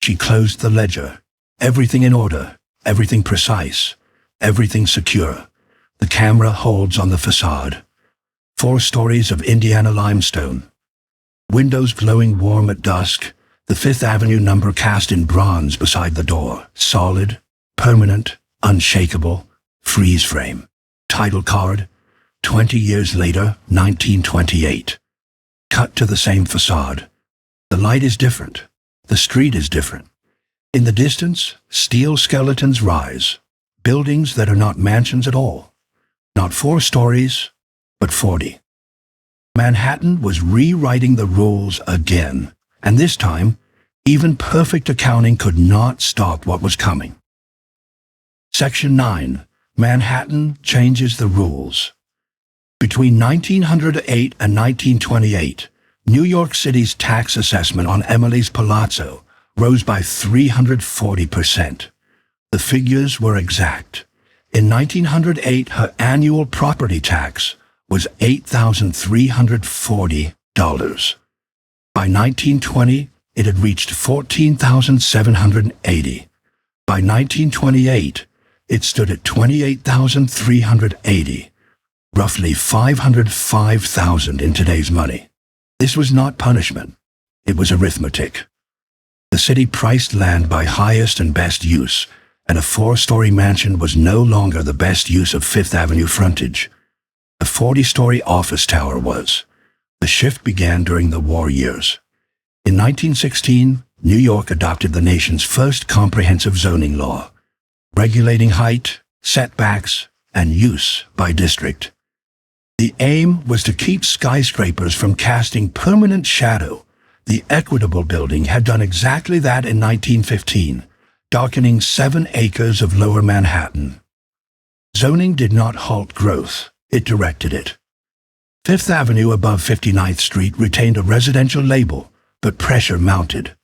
She closed the ledger. Everything in order, everything precise, everything secure. The camera holds on the facade. 4 stories of Indiana limestone. Windows glowing warm at dusk. The Fifth Avenue number cast in bronze beside the door. Solid, permanent, unshakable, freeze frame. Title card, 20 years later, 1928. Cut to the same facade. The light is different. The street is different. In the distance, steel skeletons rise. Buildings that are not mansions at all. Not 4 stories, but 40. Manhattan was rewriting the rules again, and this time, even perfect accounting could not stop what was coming. Section 9. Manhattan changes the rules. Between 1908 and 1928, New York City's tax assessment on Emily's palazzo rose by 340%. The figures were exact. In 1908, her annual property tax was $8,340. By 1920, it had reached $14,780. By 1928, it stood at $28,380, roughly $505,000 in today's money. This was not punishment. It was arithmetic. The city priced land by highest and best use, and a 4-story mansion was no longer the best use of Fifth Avenue frontage. A 40-story office tower was. The shift began during the war years. In 1916, New York adopted the nation's first comprehensive zoning law, regulating height, setbacks, and use by district. The aim was to keep skyscrapers from casting permanent shadow. The Equitable Building had done exactly that in 1915, darkening 7 acres of Lower Manhattan. Zoning did not halt growth, it directed it. Fifth Avenue above 59th Street retained a residential label, but pressure mounted.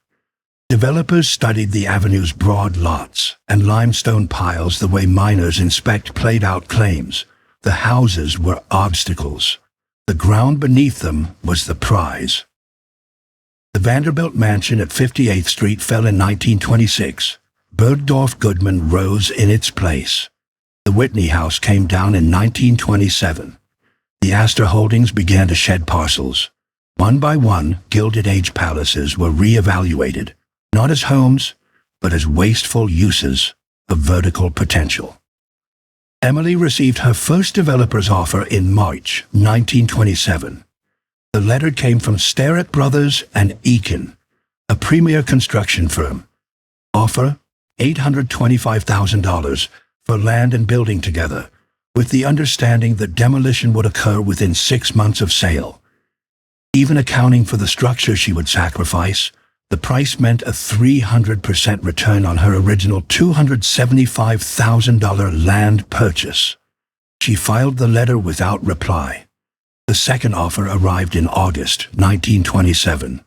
Developers studied the avenue's broad lots and limestone piles the way miners inspect played-out claims. The houses were obstacles. The ground beneath them was the prize. The Vanderbilt Mansion at 58th Street fell in 1926. Bergdorf Goodman rose in its place. The Whitney House came down in 1927. The Astor Holdings began to shed parcels. One by one, Gilded Age palaces were re-evaluated, not as homes, but as wasteful uses of vertical potential. Emily received her first developer's offer in March 1927. The letter came from Starrett Brothers and Eakin, a premier construction firm. Offer $825,000 for land and building together, with the understanding that demolition would occur within 6 months of sale. Even accounting for the structure she would sacrifice, the price meant a 300% return on her original $275,000 land purchase. She filed the letter without reply. The second offer arrived in August 1927.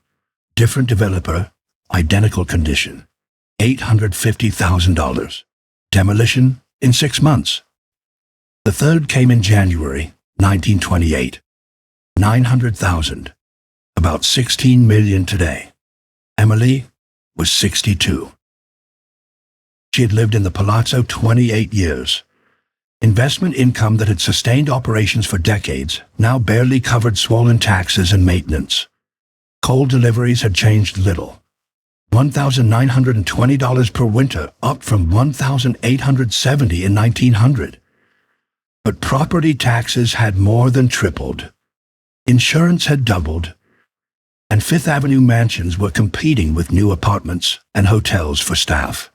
Different developer, identical condition. $850,000. Demolition in 6 months. The third came in January 1928. $900,000. About $16 million today. Emily was 62. She had lived in the palazzo 28 years. Investment income that had sustained operations for decades now barely covered swollen taxes and maintenance. Coal deliveries had changed little. $1,920 per winter, up from $1,870 in 1900. But property taxes had more than tripled. Insurance had doubled, and Fifth Avenue mansions were competing with new apartments and hotels for staff.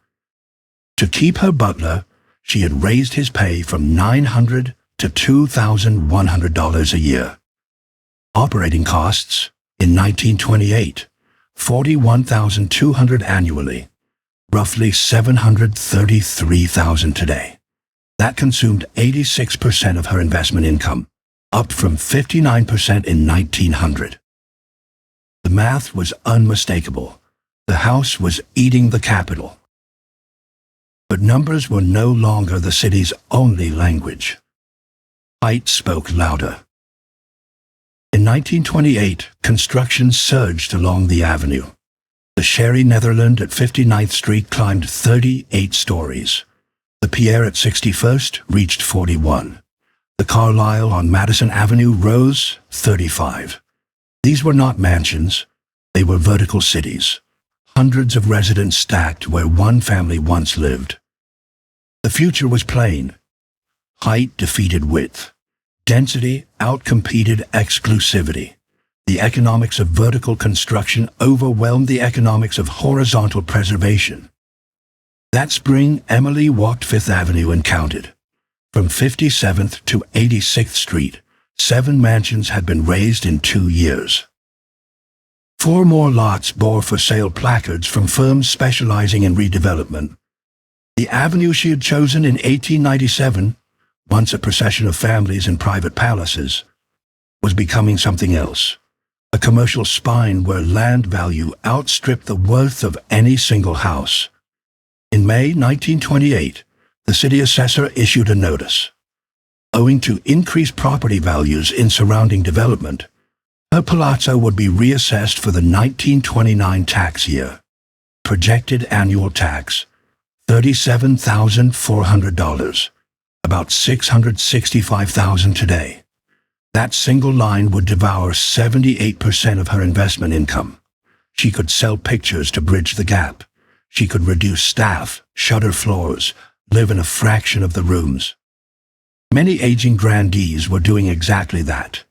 To keep her butler, she had raised his pay from $900 to $2,100 a year. Operating costs, in 1928, $41,200 annually, roughly $733,000 today. That consumed 86% of her investment income, up from 59% in 1900. The math was unmistakable. The house was eating the capital. But numbers were no longer the city's only language. Height spoke louder. In 1928, construction surged along the avenue. The Sherry Netherland at 59th Street climbed 38 stories. The Pierre at 61st reached 41. The Carlisle on Madison Avenue rose 35. These were not mansions. They were vertical cities. Hundreds of residents stacked where one family once lived. The future was plain. Height defeated width. Density outcompeted exclusivity. The economics of vertical construction overwhelmed the economics of horizontal preservation. That spring, Emily walked Fifth Avenue and counted. From 57th to 86th Street, 7 mansions had been raised in 2 years. 4 more lots bore for sale placards from firms specializing in redevelopment. The avenue she had chosen in 1897, once a procession of families in private palaces, was becoming something else. A commercial spine where land value outstripped the worth of any single house. In May 1928, the city assessor issued a notice. Owing to increased property values in surrounding development, her palazzo would be reassessed for the 1929 tax year. Projected annual tax, $37,400, about $665,000 today. That single line would devour 78% of her investment income. She could sell pictures to bridge the gap. She could reduce staff, shutter floors, live in a fraction of the rooms. Many aging grandees were doing exactly that,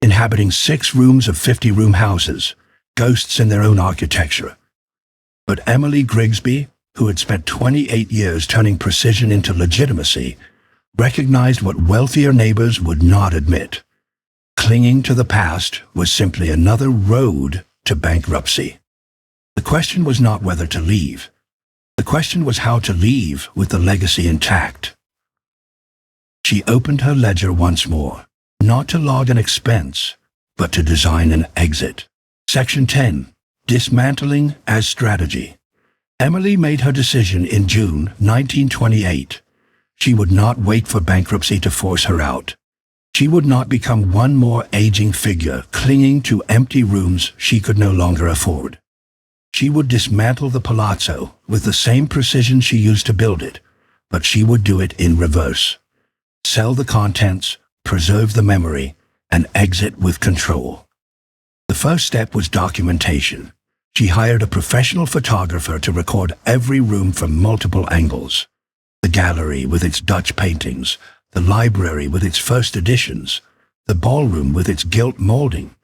inhabiting 6 rooms of 50-room houses, ghosts in their own architecture. But Emily Griggsby, who had spent 28 years turning precision into legitimacy, recognized what wealthier neighbors would not admit. Clinging to the past was simply another road to bankruptcy. The question was not whether to leave. The question was how to leave with the legacy intact. She opened her ledger once more, not to log an expense, but to design an exit. Section 10, Dismantling as Strategy. Emily made her decision in June 1928. She would not wait for bankruptcy to force her out. She would not become one more aging figure clinging to empty rooms she could no longer afford. She would dismantle the palazzo with the same precision she used to build it, but she would do it in reverse. Sell the contents, preserve the memory, and exit with control. The first step was documentation. She hired a professional photographer to record every room from multiple angles. The gallery with its Dutch paintings, the library with its first editions, the ballroom with its gilt molding,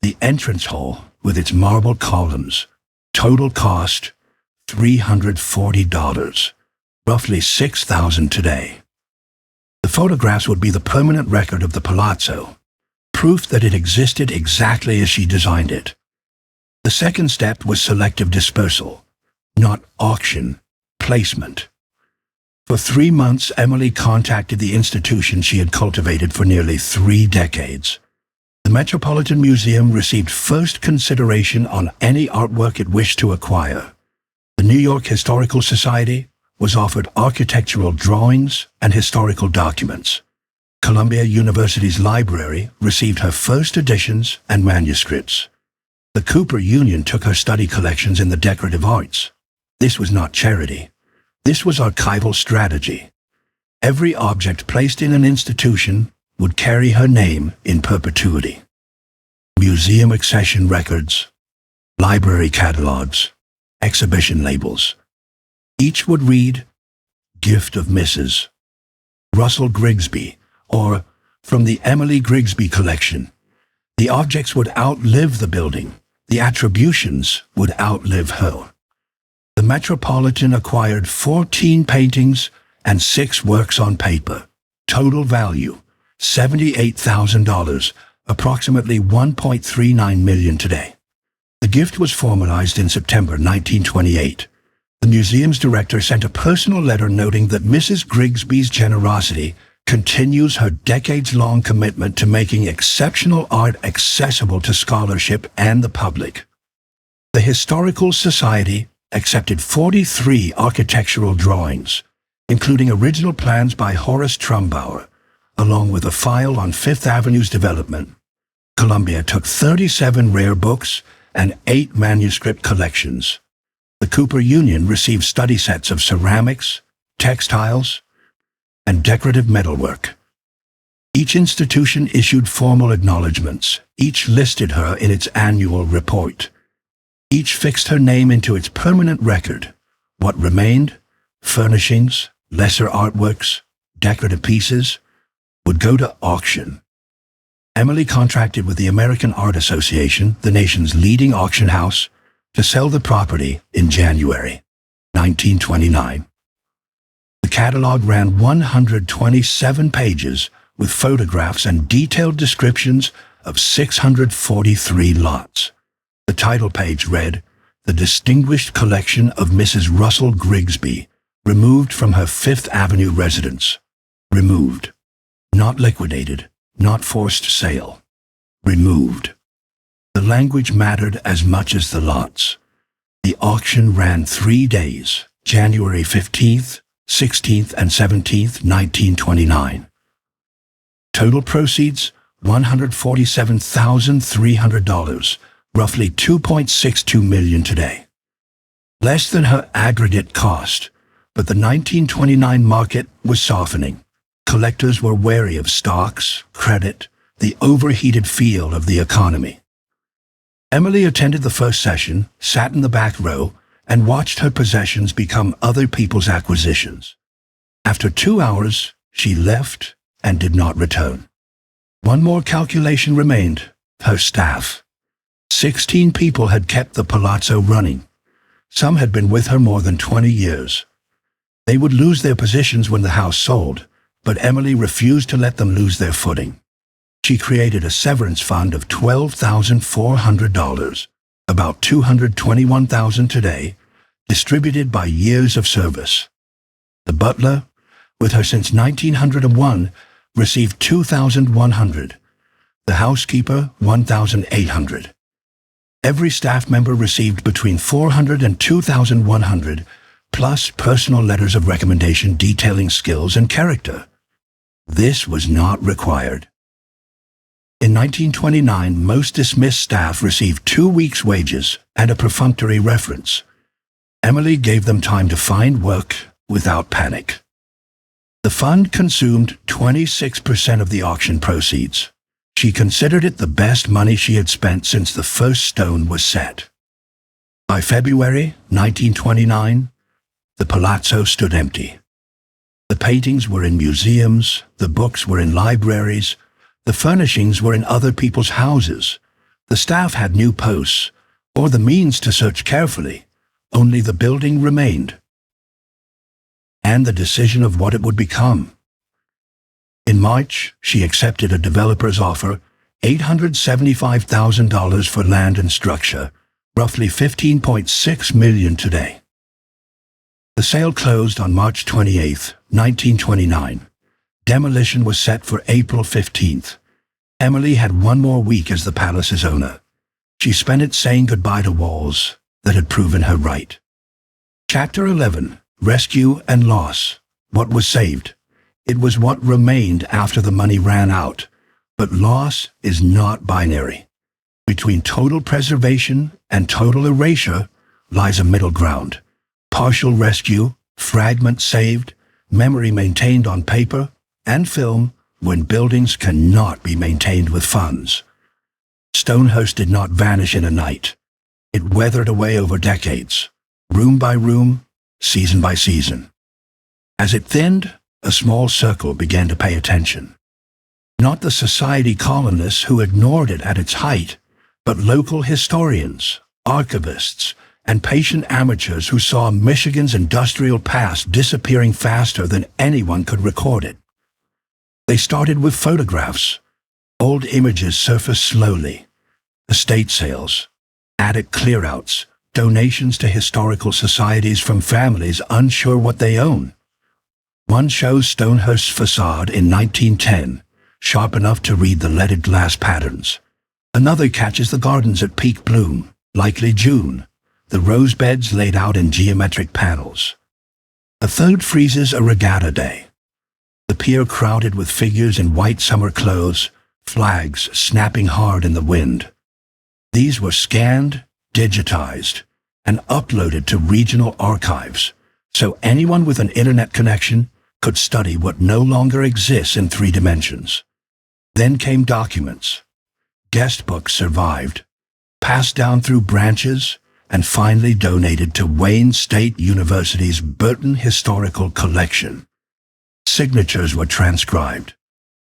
the entrance hall with its marble columns. Total cost, $340, roughly $6,000 today. The photographs would be the permanent record of the palazzo, proof that it existed exactly as she designed it. The second step was selective dispersal, not auction, placement. For 3 months, Emily contacted the institution she had cultivated for nearly 3 decades. The Metropolitan Museum received first consideration on any artwork it wished to acquire. The New York Historical Society was offered architectural drawings and historical documents. Columbia University's library received her first editions and manuscripts. The Cooper Union took her study collections in the decorative arts. This was not charity. This was archival strategy. Every object placed in an institution would carry her name in perpetuity. Museum accession records, library catalogs, exhibition labels. Each would read, Gift of Mrs. Russell Griggsby, or from the Emily Griggsby collection. The objects would outlive the building. The attributions would outlive her. The Metropolitan acquired 14 paintings and 6 works on paper. Total value, $78,000, approximately $1.39 million today. The gift was formalized in September 1928. The museum's director sent a personal letter noting that Mrs. Griggsby's generosity continues her decades-long commitment to making exceptional art accessible to scholarship and the public. The Historical Society accepted 43 architectural drawings, including original plans by Horace Trumbauer, along with a file on Fifth Avenue's development. Columbia took 37 rare books and 8 manuscript collections. The Cooper Union received study sets of ceramics, textiles, and decorative metalwork. Each institution issued formal acknowledgments. Each listed her in its annual report. Each fixed her name into its permanent record. What remained, furnishings, lesser artworks, decorative pieces, would go to auction. Emily contracted with the American Art Association, the nation's leading auction house, to sell the property in January 1929. The catalog ran 127 pages with photographs and detailed descriptions of 643 lots. The title page read, The Distinguished Collection of Mrs. Russell Griggsby, removed from her Fifth Avenue residence. Removed. Not liquidated, not forced sale. Removed. The language mattered as much as the lots. The auction ran 3 days, January 15th, 16th, and 17th, 1929. Total proceeds, $147,300, roughly $2.62 million today. Less than her aggregate cost, but the 1929 market was softening. Collectors were wary of stocks, credit, the overheated feel of the economy. Emily attended the first session, sat in the back row, and watched her possessions become other people's acquisitions. After 2 hours, she left and did not return. One more calculation remained, her staff. 16 people had kept the palazzo running. Some had been with her more than 20 years. They would lose their positions when the house sold, but Emily refused to let them lose their footing. She created a severance fund of $12,400, about $221,000 today, distributed by years of service. The butler, with her since 1901, received $2,100. The housekeeper, $1,800. Every staff member received between $400 and $2,100, plus personal letters of recommendation detailing skills and character. This was not required. In 1929, most dismissed staff received 2 weeks' wages and a perfunctory reference. Emily gave them time to find work without panic. The fund consumed 26% of the auction proceeds. She considered it the best money she had spent since the first stone was set. By February 1929, the palazzo stood empty. The paintings were in museums, the books were in libraries, the furnishings were in other people's houses. The staff had new posts, or the means to search carefully, only the building remained, and the decision of what it would become. In March, she accepted a developer's offer, $875,000 for land and structure, roughly $15.6 million today. The sale closed on March 28, 1929. Demolition was set for April 15th. Emily had one more week as the palace's owner. She spent it saying goodbye to walls that had proven her right. Chapter 11. Rescue and Loss. What was saved? It was what remained after the money ran out. But loss is not binary. Between total preservation and total erasure lies a middle ground. Partial rescue, fragments saved, memory maintained on paper and film when buildings cannot be maintained with funds. Stonehurst did not vanish in a night. It weathered away over decades, room by room, season by season. As it thinned, a small circle began to pay attention. Not the society colonists who ignored it at its height, but local historians, archivists, and patient amateurs who saw Michigan's industrial past disappearing faster than anyone could record it. They started with photographs. Old images surfaced slowly. Estate sales, attic clearouts, donations to historical societies from families unsure what they own. One shows Stonehurst's facade in 1910, sharp enough to read the leaded glass patterns. Another catches the gardens at peak bloom, likely June, the rose beds laid out in geometric panels. A third freezes a regatta day. The pier crowded with figures in white summer clothes, flags snapping hard in the wind. These were scanned, digitized, and uploaded to regional archives, so anyone with an internet connection could study what no longer exists in 3 dimensions. Then came documents. Guest books survived, passed down through branches, and finally donated to Wayne State University's Burton Historical Collection. Signatures were transcribed.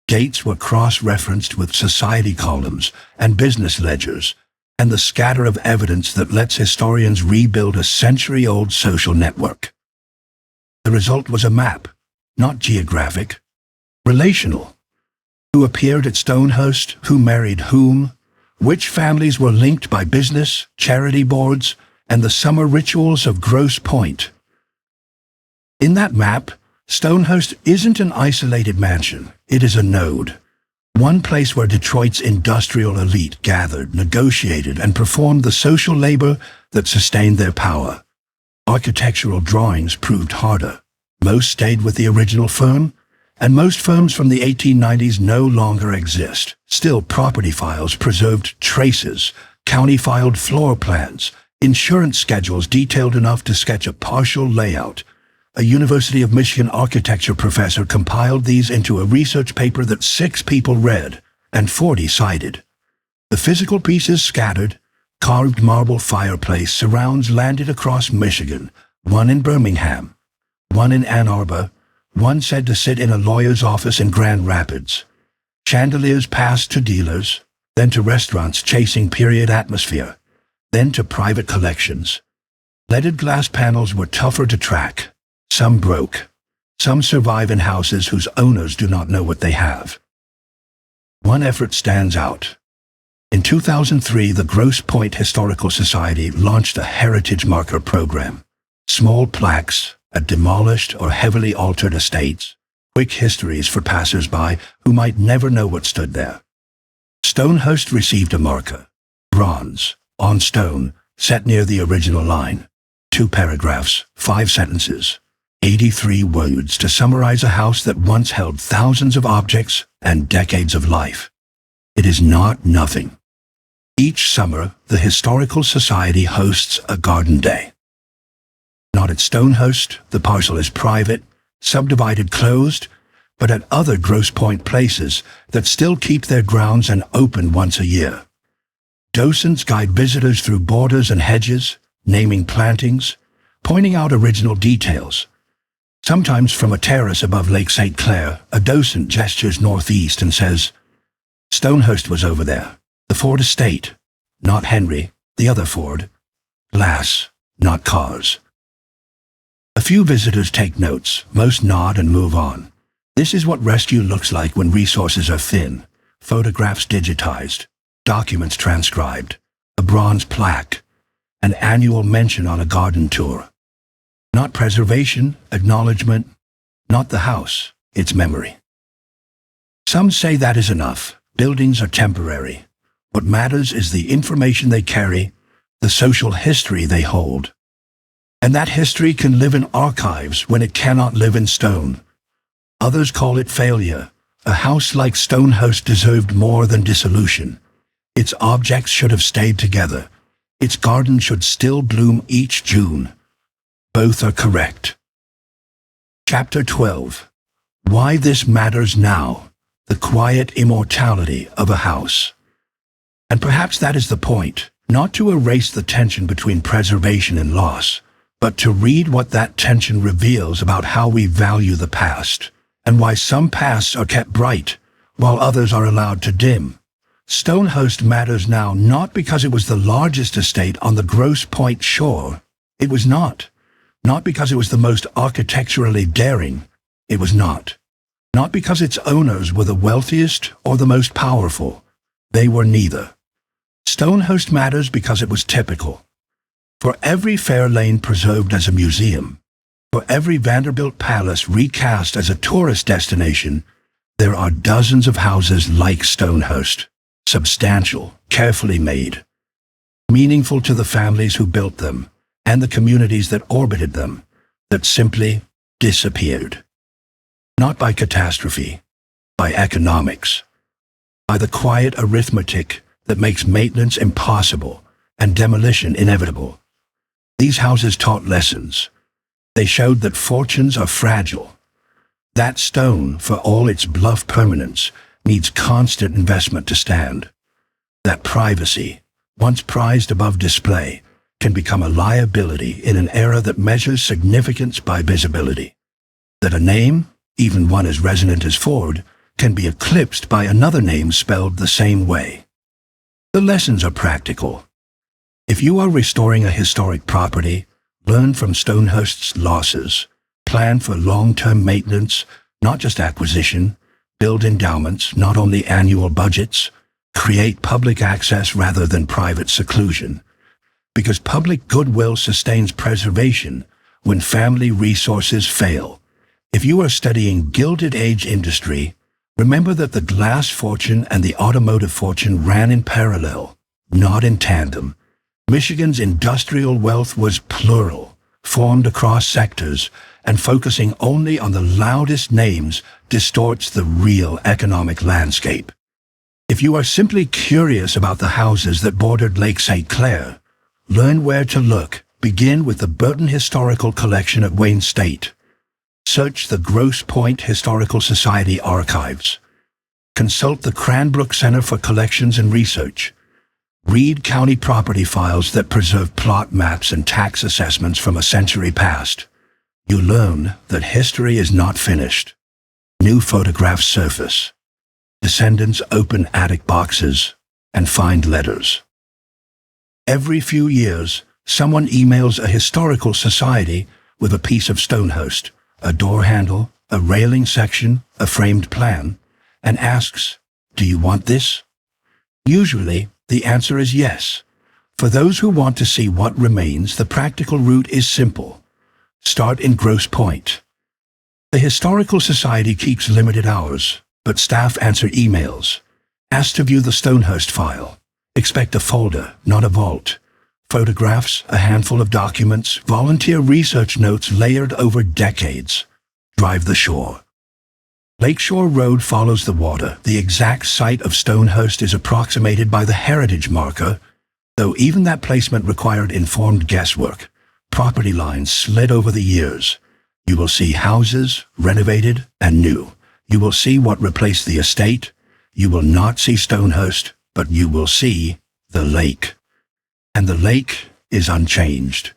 Dates were cross-referenced with society columns and business ledgers, and the scatter of evidence that lets historians rebuild a century-old social network. The result was a map, not geographic, relational. Who appeared at Stonehurst, who married whom, which families were linked by business, charity boards, and the summer rituals of Grosse Pointe. In that map, Stonehurst isn't an isolated mansion, it is a node. One place where Detroit's industrial elite gathered, negotiated, and performed the social labor that sustained their power. Architectural drawings proved harder. Most stayed with the original firm, and most firms from the 1890s no longer exist. Still, property files preserved traces, county-filed floor plans, insurance schedules detailed enough to sketch a partial layout. A University of Michigan architecture professor compiled these into a research paper that 6 people read and 40 cited. The physical pieces scattered, carved marble fireplace surrounds landed across Michigan, one in Birmingham, one in Ann Arbor, one said to sit in a lawyer's office in Grand Rapids. Chandeliers passed to dealers, then to restaurants chasing period atmosphere, then to private collections. Leaded glass panels were tougher to track. Some broke. Some survive in houses whose owners do not know what they have. One effort stands out. In 2003, the Grosse Pointe Historical Society launched a heritage marker program. Small plaques at demolished or heavily altered estates, quick histories for passers-by who might never know what stood there. Stonehurst received a marker, bronze, on stone, set near the original line. 2 paragraphs, 5 sentences. 83 words to summarize a house that once held thousands of objects and decades of life. It is not nothing. Each summer, the Historical Society hosts a garden day. Not at Stonehurst, the parcel is private, subdivided closed, but at other Grosse Pointe places that still keep their grounds and open once a year. Docents guide visitors through borders and hedges, naming plantings, pointing out original details. Sometimes from a terrace above Lake St. Clair, a docent gestures northeast and says, "Stonehurst was over there. The Ford estate. Not Henry, the other Ford. Glass, not cars. A few visitors take notes, most nod and move on. This is what rescue looks like when resources are thin, photographs digitized, documents transcribed, a bronze plaque, an annual mention on a garden tour. Not preservation, acknowledgement, not the house, its memory. Some say that is enough. Buildings are temporary. What matters is the information they carry, the social history they hold. And that history can live in archives when it cannot live in stone. Others call it failure. A house like Stonehouse deserved more than dissolution. Its objects should have stayed together. Its garden should still bloom each June. Both are correct. Chapter 12. Why this matters now. The quiet immortality of a house. And perhaps that is the point, not to erase the tension between preservation and loss, but to read what that tension reveals about how we value the past, and why some pasts are kept bright, while others are allowed to dim. Stonehouse matters now not because it was the largest estate on the Grosse Pointe shore. It was not. Not because it was the most architecturally daring. It was not. Not because its owners were the wealthiest or the most powerful. They were neither. Stonehouse matters because it was typical. For every fair lane preserved as a museum, for every Vanderbilt palace recast as a tourist destination, there are dozens of houses like Stonehouse, substantial, carefully made, meaningful to the families who built them and the communities that orbited them, that simply disappeared. Not by catastrophe, by economics, by the quiet arithmetic that makes maintenance impossible and demolition inevitable. These houses taught lessons. They showed that fortunes are fragile. That stone, for all its bluff permanence, needs constant investment to stand. That privacy, once prized above display, can become a liability in an era that measures significance by visibility. That a name, even one as resonant as Ford, can be eclipsed by another name spelled the same way. The lessons are practical. If you are restoring a historic property, learn from Stonehouse's losses. Plan for long-term maintenance, not just acquisition. Build endowments, not only annual budgets. Create public access rather than private seclusion. Because public goodwill sustains preservation when family resources fail. If you are studying Gilded Age industry, remember that the glass fortune and the automotive fortune ran in parallel, not in tandem. Michigan's industrial wealth was plural, formed across sectors, and focusing only on the loudest names distorts the real economic landscape. If you are simply curious about the houses that bordered Lake St. Clair, learn where to look. Begin with the Burton Historical Collection at Wayne State. Search the Grosse Pointe Historical Society archives. Consult the Cranbrook Center for Collections and Research. Read county property files that preserve plot maps and tax assessments from a century past. You learn that history is not finished. New photographs surface. Descendants open attic boxes and find letters. Every few years, someone emails a historical society with a piece of Stonehouse, a door handle, a railing section, a framed plan, and asks, "Do you want this?" Usually, the answer is yes. For those who want to see what remains, the practical route is simple. Start in Grosse Pointe. The Historical Society keeps limited hours, but staff answer emails. Ask to view the Stonehouse file. Expect a folder, not a vault. Photographs, a handful of documents, volunteer research notes layered over decades. Drive the shore. Lakeshore Road follows the water. The exact site of Stonehouse is approximated by the heritage marker, though even that placement required informed guesswork. Property lines slid over the years. You will see houses, renovated and new. You will see what replaced the estate. You will not see Stonehouse, but you will see the lake. And the lake is unchanged.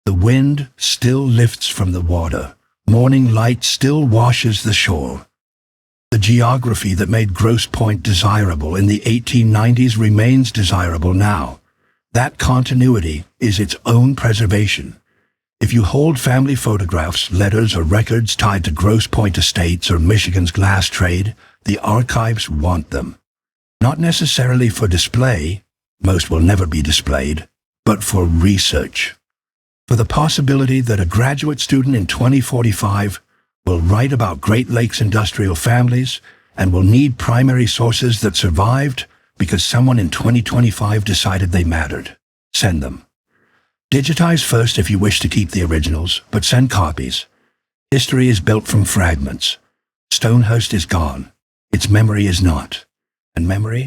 The wind still lifts from the water. Morning light still washes the shore. The geography that made Grosse Pointe desirable in the 1890s remains desirable now. That continuity is its own preservation. If you hold family photographs, letters, or records tied to Grosse Pointe Estates or Michigan's glass trade, the archives want them. Not necessarily for display, most will never be displayed, but for research. For the possibility that a graduate student in 2045 will write about Great Lakes industrial families and will need primary sources that survived because someone in 2025 decided they mattered. Send them. Digitize first if you wish to keep the originals, but send copies. History is built from fragments. Stonehurst is gone. Its memory is not. And memory